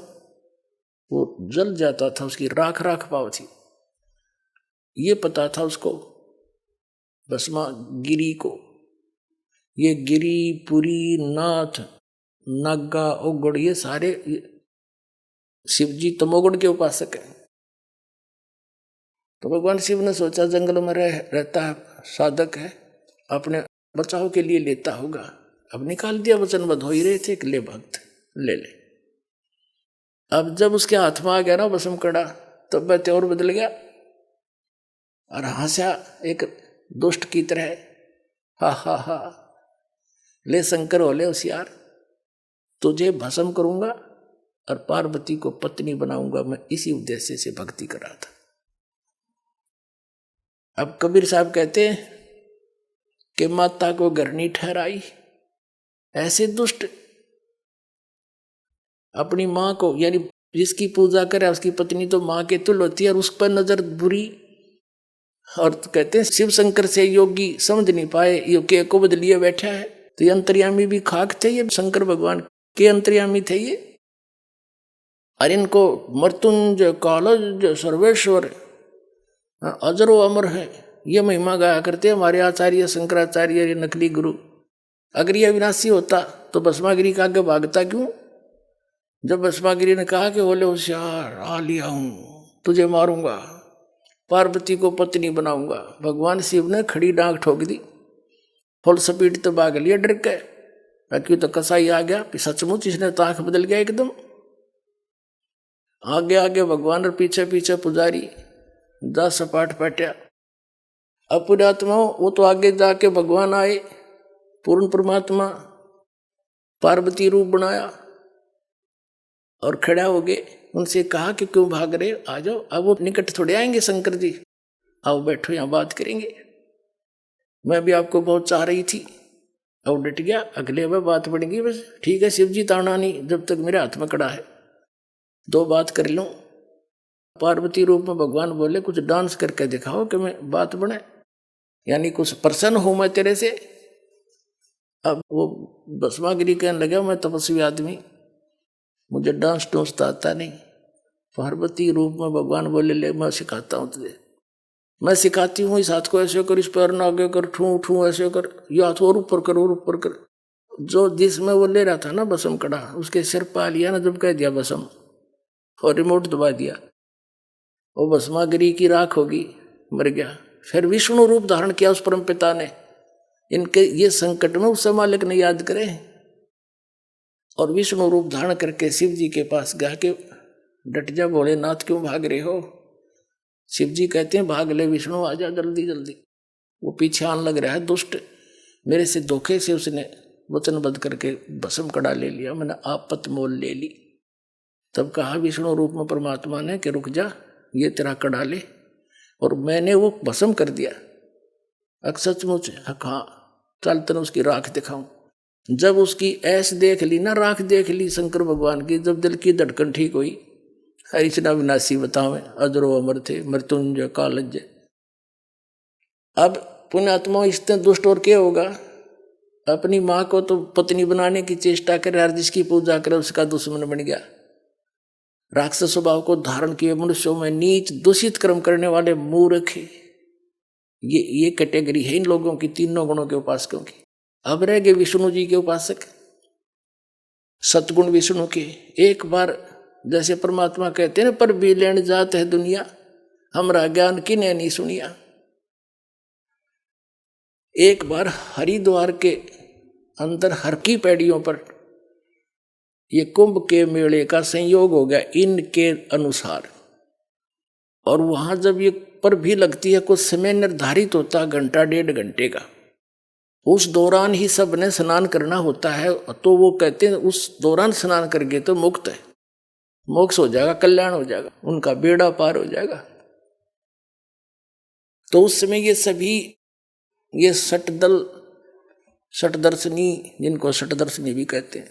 वो जल जाता था, उसकी राख राख पाव थी। ये पता था उसको भस्मा गिरी को, ये गिरी पुरी नाथ नागा ओगड़ ये सारे शिवजी तमोगुण के उपासक हैं। तो भगवान शिव ने सोचा जंगल में रहता है, साधक है, अपने बचाव के लिए लेता होगा। अब निकाल दिया, वचनबद्ध हो ही रहे थे कि ले भक्त ले ले। अब जब उसके हाथ में आ गया ना भस्म कड़ा, तब वह त्योर बदल गया और हंसा एक दुष्ट की तरह, हा हा हा, ले शंकर हो ले होशियार, तुझे भस्म करूंगा और पार्वती को पत्नी बनाऊंगा, मैं इसी उद्देश्य से भक्ति कर रहा था। अब कबीर साहब कहते हैं कि माता को घर नहीं ठहराई, ऐसे दुष्ट अपनी माँ को, यानी जिसकी पूजा करे उसकी पत्नी तो माँ के तुल्य होती है, और उस पर नजर बुरी। और कहते हैं शिव शंकर से योगी समझ नहीं पाए, ये को बदलिए बैठा है। तो ये अंतर्यामी भी खाक थे, ये शंकर भगवान के अंतर्यामी थे ये। और इनको मृत्युंजय कालज सर्वेश्वर अजरो अमर है, ये महिमा गाया करते हमारे आचार्य शंकराचार्य, ये नकली गुरु। अगर ये अविनाशी होता तो भस्मागिरी का आगे भागता क्यों। जब भस्मागिरी ने कहा कि बोले होशियार आ लिया हूं, तुझे मारूंगा, पार्वती को पत्नी बनाऊंगा, भगवान शिव ने खड़ी डांग ठोक दी, फुल स्पीड तो भाग लिया डर के। क्यों तो कसाई आ गया, सचमुच इसने ताक बदल गया एकदम। आगे आगे भगवान और पीछे पीछे पुजारी, 10 सपाट पट्या। अब पुण्यात्माओं वो तो आगे जाके भगवान आए, पूर्ण परमात्मा, पार्वती रूप बनाया और खड़ा हो गए। उनसे कहा कि क्यों भाग रहे, आ जाओ। अब वो निकट थोड़े आएंगे शंकर जी, आओ बैठो यहाँ बात करेंगे, मैं भी आपको बहुत चाह रही थी। अब डट गया, अगले में बात बढ़ेगी, बस ठीक है शिव जी, ताना नहीं जब तक मेरे हाथ में कड़ा है, दो बात कर लूं। पार्वती रूप में भगवान बोले कुछ डांस करके दिखाओ कि मैं बात बने, यानी कुछ प्रसन्न हूं मैं तेरे से। अब वो भस्मागिरी कहने लगा मैं तपस्वी आदमी, मुझे डांस टूंस तो आता नहीं। पार्वती रूप में भगवान बोले ले मैं सिखाता हूँ तुझे, मैं सिखाती हूँ, इस हाथ को ऐसे कर, इस पैर ना आगे कर, ठू ठू ऐसे कर, ये हाथ और ऊपर कर और ऊपर कर। जो जिसमें वो ले रहा था ना बसम कड़ा, उसके सिर पा लिया ना, जब कह दिया बसम और रिमोट दबा दिया, वो भस्मागिरी की राख होगी, मर गया। फिर विष्णु रूप धारण किया उस परम पिता ने, इनके ये संकट में उस मालिक ने याद करे, और विष्णु रूप धारण करके शिव जी के पास गया कि डट जा भोलेनाथ, क्यों भाग रहे हो। शिव जी कहते हैं भाग ले विष्णु, आ जा जल्दी जल्दी। वो पीछे आने लग रहा है दुष्ट, मेरे से धोखे से उसने वचनबद्ध करके भस्म कड़ा ले लिया, मैंने आपत मोल ले ली। तब कहा विष्णु रूप में परमात्मा ने कि रुक जा, ये तेरा कड़ा ले, और मैंने वो भस्म कर दिया। सचमुच हाँ, चल तेने उसकी राख दिखाऊं। जब उसकी ऐस देख ली ना, राख देख ली शंकर भगवान की, जब दिल की धड़कन ठीक हुई, हरिचना विनाशी बतावे अजरो अमर थे मृत्युंजय कालज। अब पुण्यात्मा इससे दुष्ट और क्या होगा, अपनी माँ को तो पत्नी बनाने की चेष्टा करे, हर जिसकी पूजा करे उसका दुश्मन बन गया। राक्षस स्वभाव को धारण किए मनुष्यों में नीच दूषित कर्म करने वाले मूर्ख, ये कैटेगरी है इन लोगों की, तीनों गुणों के उपासकों की। अब रह गए विष्णु जी के उपासक, सतगुण विष्णु के। एक बार जैसे परमात्मा कहते हैं ना, पर भी लेन जात है दुनिया, हमरा ज्ञान किने नहीं सुनिया। एक बार हरिद्वार के अंदर हर की पैड़ियों पर ये कुंभ के मेले का संयोग हो गया इनके अनुसार, और वहां जब ये पर भी लगती है, कुछ समय निर्धारित होता, घंटा डेढ़ घंटे का, उस दौरान ही सब ने स्नान करना होता है। तो वो कहते हैं उस दौरान स्नान करके तो मुक्त है, मोक्ष हो जाएगा, कल्याण हो जाएगा, उनका बेड़ा पार हो जाएगा। तो उस समय ये सभी ये षटदर्शनी, जिनको षटदर्शनी भी कहते हैं,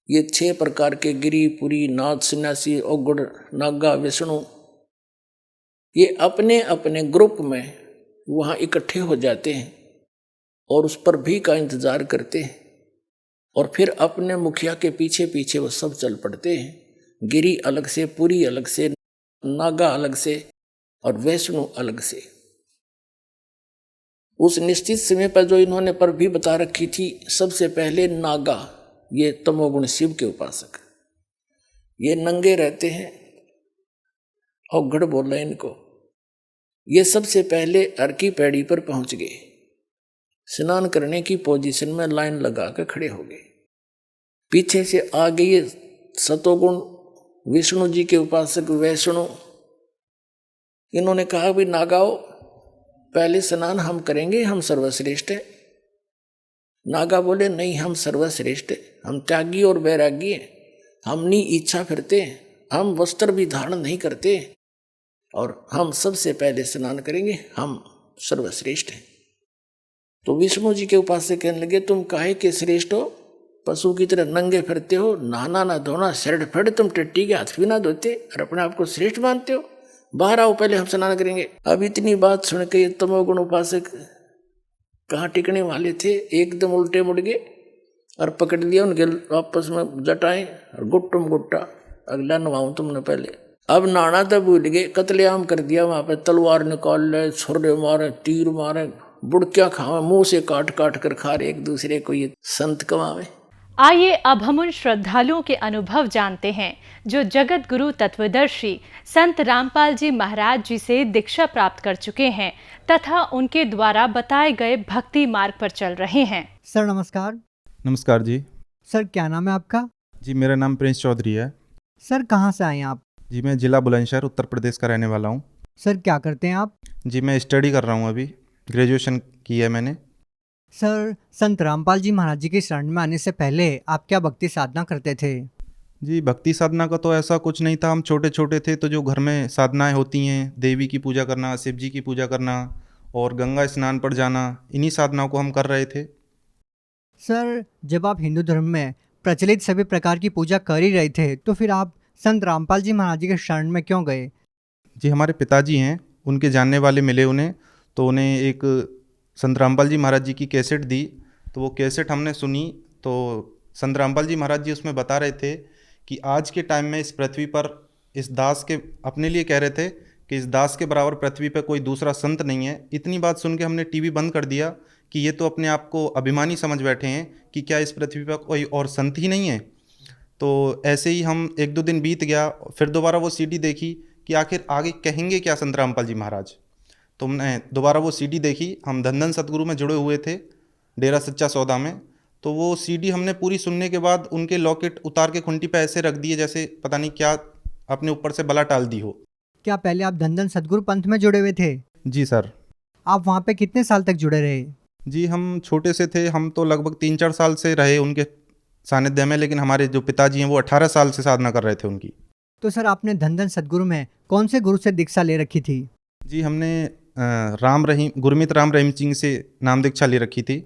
ये 6 प्रकार के गिरी पुरी नाथ सन्यासी औगुड़ नागा विष्णु, ये अपने अपने ग्रुप में वहां इकट्ठे हो जाते हैं और उस पर भी का इंतजार करते हैं, और फिर अपने मुखिया के पीछे पीछे वो सब चल पड़ते हैं। गिरी अलग से, पुरी अलग से, नागा अलग से और वैष्णु अलग से। उस निश्चित समय पर जो इन्होंने पर भी बता रखी थी, सबसे पहले नागा, ये तमोगुण शिव के उपासक, ये नंगे रहते हैं, औगड़ बोल रहे इनको। ये सबसे पहले हर की पैड़ी पर पहुंच गए, स्नान करने की पोजीशन में लाइन लगा कर खड़े हो गए। पीछे से आ गए सतोगुण विष्णु जी के उपासक वैष्णु, इन्होंने कहा भी नागाओ पहले स्नान हम करेंगे, हम सर्वश्रेष्ठ हैं। नागा बोले नहीं, हम सर्वश्रेष्ठ हैं, हम त्यागी और वैरागी हैं, हम नहीं इच्छा फिरते हैं, हम वस्त्र भी धारण नहीं करते, और हम सबसे पहले स्नान करेंगे, हम सर्वश्रेष्ठ हैं। तो विष्णु जी के उपासक कहने लगे तुम काहे के श्रेष्ठ हो, पशु की तरह नंगे फिरते हो, नहाना ना धोना, शर्ट फड़, तुम टट्टी के हाथ भी ना धोते और अपने आप को श्रेष्ठ मानते हो, बाहर आओ पहले हम स्नान करेंगे। अब इतनी बात सुन के तमोगुण उपासक कहाँ टिकने वाले थे, एकदम उल्टे मुड़ गए और पकड़ लिया उनके आपस में जटाएं और गुट्टुम गुट्टा, अगला नवाऊं तुमने पहले। अब नाना तो भूल गए, कत्लेआम कर दिया वहां पे, तलवार निकाल ले, छुरे मारे, तीर मारे, बुड़कियां खावे, मुंह से काट काट कर खा रहे एक दूसरे को, ये संत कमावे। आइए अब हम उन श्रद्धालुओं के अनुभव जानते हैं जो जगत गुरु तत्वदर्शी संत रामपाल जी महाराज जी से दीक्षा प्राप्त कर चुके हैं तथा उनके द्वारा बताए गए भक्ति मार्ग पर चल रहे हैं। सर नमस्कार। नमस्कार जी। सर क्या नाम है आपका? जी मेरा नाम प्रिंस चौधरी है। सर कहाँ से आए हैं आप? जी मैं जिला बुलंदशहर उत्तर प्रदेश का रहने वाला हूँ। सर क्या करते हैं आप? जी मैं स्टडी कर रहा हूँ, अभी ग्रेजुएशन की है मैंने। सर संत रामपाल जी महाराज जी के शरण में आने से पहले आप क्या भक्ति साधना करते थे? जी, भक्ति साधना का तो ऐसा कुछ नहीं था। हम छोटे छोटे थे तो जो घर में साधनाएं होती हैं, देवी की पूजा करना, शिव जी की पूजा करना और गंगा स्नान पर जाना, इन्हीं साधनाओं को हम कर रहे थे। सर, जब आप हिंदू धर्म में प्रचलित सभी प्रकार की पूजा कर ही रहे थे तो फिर आप संत रामपाल जी महाराज जी के शरण में क्यों गए? जी, हमारे पिताजी हैं, उनके जानने वाले मिले उन्हें, तो उन्हें एक संत रामपाल जी महाराज जी की कैसेट दी। तो वो कैसेट हमने सुनी, तो संत रामपाल जी महाराज जी उसमें बता रहे थे कि आज के टाइम में इस पृथ्वी पर इस दास के, अपने लिए कह रहे थे कि इस दास के बराबर पृथ्वी पर कोई दूसरा संत नहीं है। इतनी बात सुन के हमने टीवी बंद कर दिया कि ये तो अपने आप को अभिमानी समझ बैठे हैं कि क्या इस पृथ्वी पर कोई और संत ही नहीं है। तो ऐसे ही हम एक दो दिन बीत गया, फिर दोबारा वो सीडी देखी कि आखिर आगे कहेंगे क्या संत रामपाल जी महाराज। तो हमने दोबारा वो सीडी देखी। हम धन धन सतगुरु में जुड़े हुए थे, डेरा सच्चा सौदा में। तो वो सीडी हमने पूरी सुनने के बाद उनके लॉकेट उतार के खुंटी पे ऐसे रख दिए जैसे पता नहीं क्या अपने ऊपर से बला टाल दी हो। क्या पहले आप धन सदगुरु पंथ में जुड़े हुए थे? जी सर। आप वहाँ पे कितने साल तक जुड़े रहे? जी, हम छोटे से थे, हम तो लगभग 3-4 साल से रहे उनके सानिध्य में, लेकिन हमारे जो पिताजी हैं वो 18 साल से साधना कर रहे थे उनकी। तो सर, आपने धन सदगुरु में कौन से गुरु से दीक्षा ले रखी थी? जी, हमने राम रहीम, गुरमीत राम रहीम सिंह से नाम दीक्षा ले रखी थी।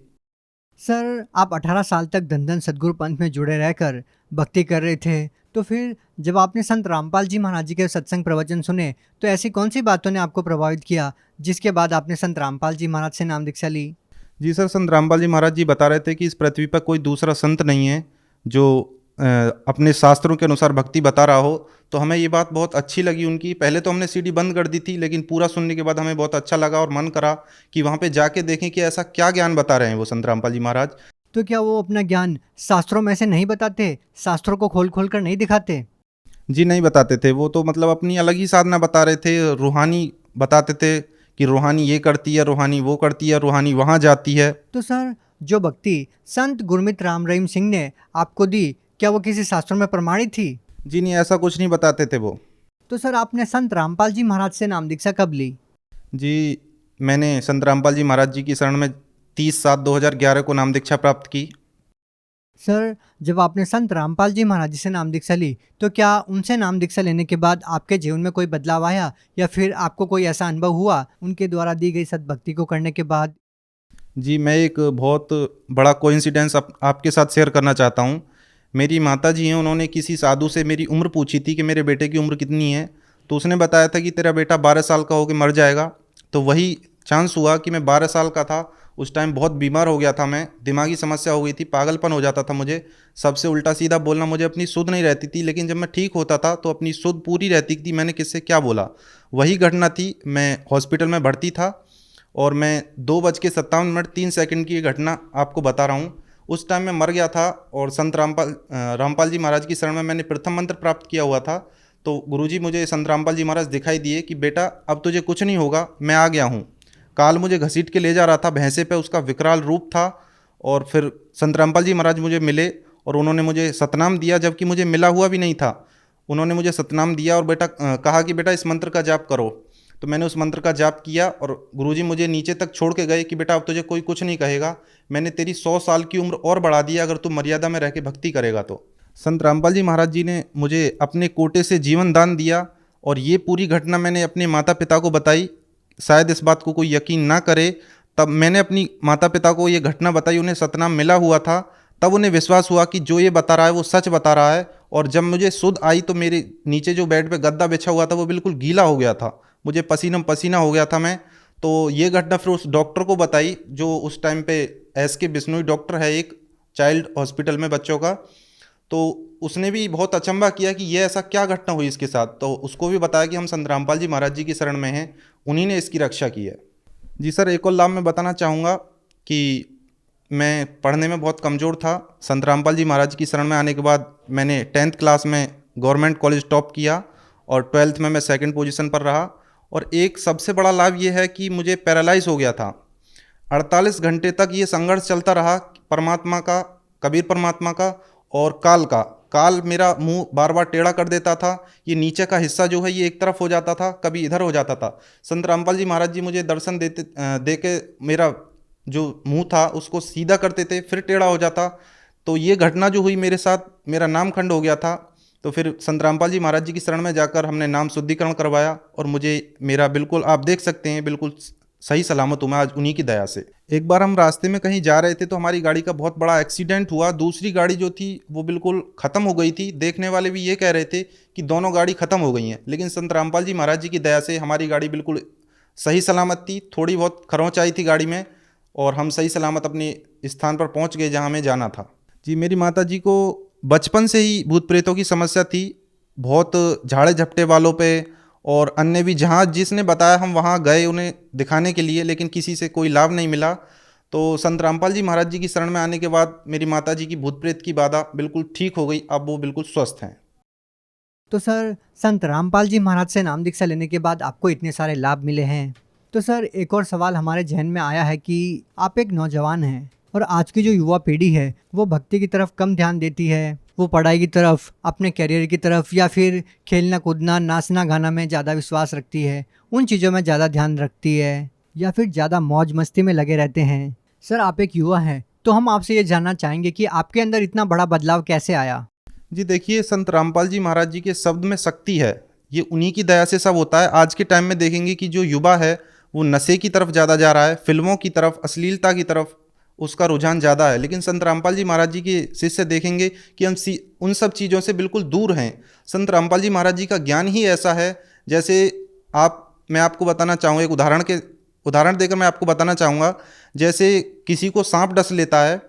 सर, आप 18 साल तक धन सदगुरु पंथ में जुड़े रहकर भक्ति कर रहे थे, तो फिर जब आपने संत रामपाल जी महाराज जी के सत्संग प्रवचन सुने तो ऐसी कौन सी बातों ने आपको प्रभावित किया जिसके बाद आपने संत रामपाल जी महाराज से नाम दीक्षा ली? जी सर, संत रामपाल जी महाराज जी बता रहे थे कि इस पृथ्वी पर कोई दूसरा संत नहीं है जो अपने शास्त्रों के अनुसार भक्ति बता रहा हो। तो हमें ये बात बहुत अच्छी लगी उनकी। पहले तो हमने सीडी बंद कर दी थी, लेकिन पूरा सुनने के बाद हमें बहुत अच्छा लगा और मन करा कि वहाँ पे जाके देखें कि ऐसा क्या ज्ञान बता रहे हैं वो संत रामपाल जी महाराज। तो क्या वो अपना ज्ञान शास्त्रों में से नहीं बताते, शास्त्रों को खोल खोल कर नहीं दिखाते? जी, नहीं बताते थे। वो तो मतलब अपनी अलग ही साधना बता रहे थे, रूहानी बताते थे कि रूहानी ये करती है, रूहानी वो करती है, रूहानी वहाँ जाती है। तो सर, जो भक्ति संत गुरमीत राम रहीम सिंह ने आपको दी, क्या वो किसी शास्त्रों में प्रमाणित थी? जी नहीं, ऐसा कुछ नहीं बताते थे वो। तो सर, आपने संत रामपाल जी महाराज से नाम दीक्षा कब ली? जी, मैंने संत रामपाल जी महाराज जी की शरण में 30/7/2011 को नाम दीक्षा प्राप्त की। सर, जब आपने संत रामपाल जी महाराज जी से नाम दीक्षा ली तो क्या उनसे नाम दीक्षा लेने के बाद आपके जीवन में कोई बदलाव आया या फिर आपको कोई ऐसा अनुभव हुआ उनके द्वारा दी गई सद्भक्ति को करने के बाद? जी, मैं एक बहुत बड़ा कोइंसिडेंस आपके साथ शेयर करना चाहता हूँ। मेरी माता जी हैं, उन्होंने किसी साधु से मेरी उम्र पूछी थी कि मेरे बेटे की उम्र कितनी है। तो उसने बताया था कि तेरा बेटा 12 साल का होकर मर जाएगा। तो वही चांस हुआ कि मैं 12 साल का था। उस टाइम बहुत बीमार हो गया था मैं, दिमागी समस्या हो गई थी, पागलपन हो जाता था मुझे, सबसे उल्टा सीधा बोलना, मुझे अपनी सुध नहीं रहती थी। लेकिन जब मैं ठीक होता था तो अपनी सुध पूरी रहती थी, मैंने किससे क्या बोला। वही घटना थी, मैं हॉस्पिटल में भर्ती था और मैं 2:57 3 सेकंड की ये घटना आपको बता रहा हूँ। उस टाइम मैं मर गया था और संत रामपाल जी महाराज की शरण में मैंने प्रथम मंत्र प्राप्त किया हुआ था। तो गुरुजी मुझे संत रामपाल जी महाराज दिखाई दिए कि बेटा अब तुझे कुछ नहीं होगा, मैं आ गया हूँ। काल मुझे घसीट के ले जा रहा था भैंसे पे, उसका विकराल रूप था। और फिर संत रामपाल जी महाराज मुझे मिले और उन्होंने मुझे सतनाम दिया, जबकि मुझे मिला हुआ भी नहीं था। उन्होंने मुझे सतनाम दिया और कहा कि बेटा इस मंत्र का जाप करो। तो मैंने उस मंत्र का जाप किया और गुरुजी मुझे नीचे तक छोड़ के गए कि बेटा अब तुझे कोई कुछ नहीं कहेगा, मैंने तेरी 100 साल की उम्र और बढ़ा दी अगर तू मर्यादा में रह के भक्ति करेगा तो। संत रामपाल जी महाराज जी ने मुझे अपने कोटे से जीवन दान दिया और ये पूरी घटना मैंने अपने माता पिता को बताई। शायद इस बात को कोई यकीन ना करे, तब मैंने अपनी माता पिता को ये घटना बताई, उन्हें सतनाम मिला हुआ था। तब उन्हें विश्वास हुआ कि जो ये बता रहा है वो सच बता रहा है। और जब मुझे सुध आई तो मेरे नीचे जो बेड पे गद्दा बिछा हुआ था वो बिल्कुल गीला हो गया था, मुझे पसीना पसीना हो गया था मैं। तो ये घटना फिर उस डॉक्टर को बताई जो उस टाइम पे SK बिश्नोई डॉक्टर है एक चाइल्ड हॉस्पिटल में बच्चों का। तो उसने भी बहुत अचंभा किया कि ये ऐसा क्या घटना हुई इसके साथ। तो उसको भी बताया कि हम संत रामपाल जी महाराज जी की शरण में हैं, उन्हीं ने इसकी रक्षा की है। जी सर, एक और लाभ मैं बताना चाहूँगा कि मैं पढ़ने में बहुत कमज़ोर था। संत रामपाल जी महाराज की शरण में आने के बाद मैंने 10th क्लास में गवर्नमेंट कॉलेज टॉप किया और 12th में मैं 2nd पोजीशन पर रहा। और एक सबसे बड़ा लाभ ये है कि मुझे पैरालाइज हो गया था। 48 घंटे तक ये संघर्ष चलता रहा परमात्मा का, कबीर परमात्मा का और काल का। काल मेरा मुंह बार बार टेढ़ा कर देता था, ये नीचे का हिस्सा जो है ये एक तरफ हो जाता था, कभी इधर हो जाता था। संत रामपाल जी महाराज जी मुझे दर्शन दे के मेरा जो मुंह था उसको सीधा करते थे, फिर टेढ़ा हो जाता। तो ये घटना जो हुई मेरे साथ, मेरा नामखंड हो गया था। तो फिर संत रामपाल जी महाराज जी की शरण में जाकर हमने नाम शुद्धिकरण करवाया और मुझे मेरा बिल्कुल आप देख सकते हैं बिल्कुल सही सलामत हूँ मैं आज उन्हीं की दया से। एक बार हम रास्ते में कहीं जा रहे थे तो हमारी गाड़ी का बहुत बड़ा एक्सीडेंट हुआ। दूसरी गाड़ी जो थी वो बिल्कुल ख़त्म हो गई थी। देखने वाले भी ये कह रहे थे कि दोनों गाड़ी ख़त्म हो गई हैं, लेकिन संत रामपाल जी महाराज जी की दया से हमारी गाड़ी बिल्कुल सही सलामत थी। थोड़ी बहुत खरोंच आई थी गाड़ी में और हम सही सलामत अपने स्थान पर पहुँच गए जहाँ हमें जाना था। जी, मेरी माता जी को बचपन से ही भूत प्रेतों की समस्या थी, बहुत झाड़े झपटे वालों पे और अन्य भी जहाँ जिसने बताया हम वहाँ गए उन्हें दिखाने के लिए, लेकिन किसी से कोई लाभ नहीं मिला। तो संत रामपाल जी महाराज जी की शरण में आने के बाद मेरी माता जी की भूत प्रेत की बाधा बिल्कुल ठीक हो गई। अब वो बिल्कुल स्वस्थ हैं। तो सर, संत रामपाल जी महाराज से नाम दीक्षा लेने के बाद आपको इतने सारे लाभ मिले हैं, तो सर एक और सवाल हमारे जहन में आया है कि आप एक नौजवान हैं और आज की जो युवा पीढ़ी है वो भक्ति की तरफ कम ध्यान देती है, वो पढ़ाई की तरफ, अपने करियर की तरफ या फिर खेलना कूदना नाचना गाना में ज़्यादा विश्वास रखती है, उन चीज़ों में ज़्यादा ध्यान रखती है या फिर ज़्यादा मौज मस्ती में लगे रहते हैं। सर, आप एक युवा हैं तो हम आपसे ये जानना चाहेंगे कि आपके अंदर इतना बड़ा बदलाव कैसे आया। जी देखिए, संत रामपाल जी महाराज जी के शब्द में शक्ति है, ये उन्हीं की दया से सब होता है। आज के टाइम में देखेंगे कि जो युवा है वो नशे की तरफ ज़्यादा जा रहा है, फिल्मों की तरफ, अश्लीलता की तरफ उसका रुझान ज़्यादा है। लेकिन संत रामपाल जी महाराज जी के शिष्य देखेंगे कि हम उन सब चीज़ों से बिल्कुल दूर हैं। संत रामपाल जी महाराज जी का ज्ञान ही ऐसा है, जैसे मैं आपको बताना चाहूँगा, एक उदाहरण देकर मैं आपको बताना चाहूँगा। जैसे किसी को सांप डस लेता है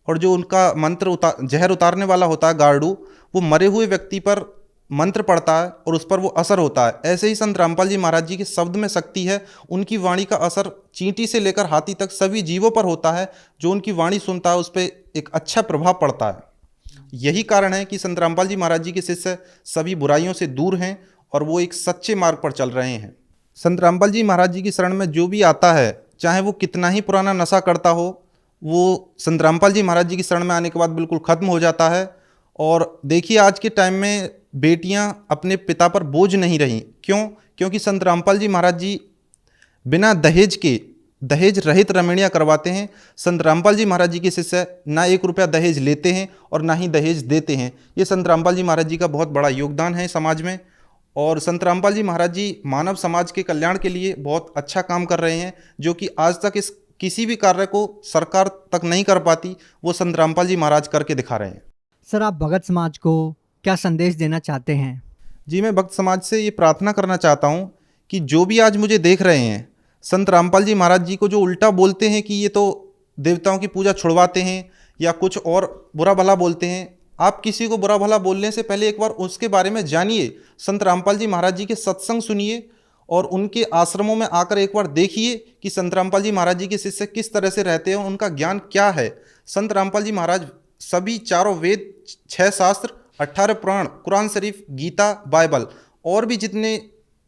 और जो उनका मंत्र जहर उतारने वाला होता है गार्डू, वो मरे हुए व्यक्ति पर मंत्र पढ़ता है और उस पर वो असर होता है। ऐसे ही संत रामपाल जी महाराज जी के शब्द में शक्ति है। उनकी वाणी का असर चींटी से लेकर हाथी तक सभी जीवों पर होता है। जो उनकी वाणी सुनता है उस पर एक अच्छा प्रभाव पड़ता है। यही कारण है कि संत रामपाल जी महाराज जी के शिष्य सभी बुराइयों से दूर हैं और वो एक सच्चे मार्ग पर चल रहे हैं। संत रामपाल जी महाराज जी की शरण में जो भी आता है, चाहे वो कितना ही पुराना नशा करता हो, वो संत रामपाल जी महाराज जी की शरण में आने के बाद बिल्कुल ख़त्म हो जाता है। और देखिए, आज के टाइम में बेटियां अपने पिता पर बोझ नहीं रहीं। क्यों? क्योंकि संत रामपाल जी महाराज जी बिना दहेज के दहेज रहित रमणीय करवाते हैं। संत रामपाल जी महाराज जी के शिष्य ना 1 रुपया दहेज लेते हैं और ना ही दहेज देते हैं। ये संत रामपाल जी महाराज जी का बहुत बड़ा योगदान है समाज में। और संत रामपाल जी महाराज जी मानव समाज के कल्याण के लिए बहुत अच्छा काम कर रहे हैं, जो कि आज तक किसी भी कार्य को सरकार तक नहीं कर पाती, वो संत रामपाल जी महाराज करके दिखा रहे हैं। सर, आप भगत समाज को क्या संदेश देना चाहते हैं? जी, मैं भक्त समाज से ये प्रार्थना करना चाहता हूँ कि जो भी आज मुझे देख रहे हैं, संत रामपाल जी महाराज जी को जो उल्टा बोलते हैं कि ये तो देवताओं की पूजा छुड़वाते हैं या कुछ और बुरा भला बोलते हैं, आप किसी को बुरा भला बोलने से पहले एक बार उसके बारे में जानिए। संत रामपाल जी महाराज जी के सत्संग सुनिए और उनके आश्रमों में आकर एक बार देखिए कि संत रामपाल जी महाराज जी के शिष्य किस तरह से रहते हैं, उनका ज्ञान क्या है। संत रामपाल जी महाराज सभी 4 वेद, 6 शास्त्र, 18 पुराण, कुरान शरीफ, गीता, बाइबल और भी जितने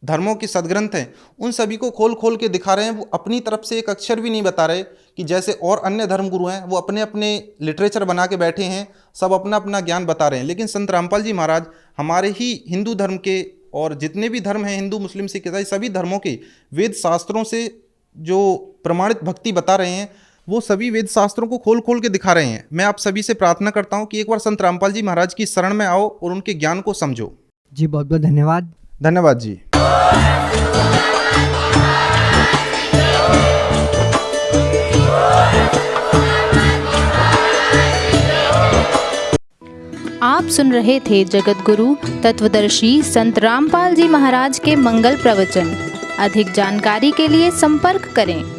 धर्मों के सदग्रंथ हैं, उन सभी को खोल खोल के दिखा रहे हैं। वो अपनी तरफ से एक अक्षर भी नहीं बता रहे कि जैसे और अन्य धर्मगुरु हैं वो अपने अपने लिटरेचर बना के बैठे हैं, सब अपना अपना ज्ञान बता रहे हैं। लेकिन संत रामपाल जी महाराज हमारे ही हिंदू धर्म के और जितने भी धर्म हैं, हिंदू, मुस्लिम, सिख, ईसाई, सभी धर्मों के वेद शास्त्रों से जो प्रमाणित भक्ति बता रहे हैं, वो सभी वेद शास्त्रों को खोल खोल के दिखा रहे हैं। मैं आप सभी से प्रार्थना करता हूं कि एक बार संत रामपाल जी महाराज की शरण में आओ और उनके ज्ञान को समझो। जी, बहुत बहुत धन्यवाद। धन्यवाद जी। आप सुन रहे थे जगत गुरु तत्वदर्शी संत रामपाल जी महाराज के मंगल प्रवचन। अधिक जानकारी के लिए संपर्क करें।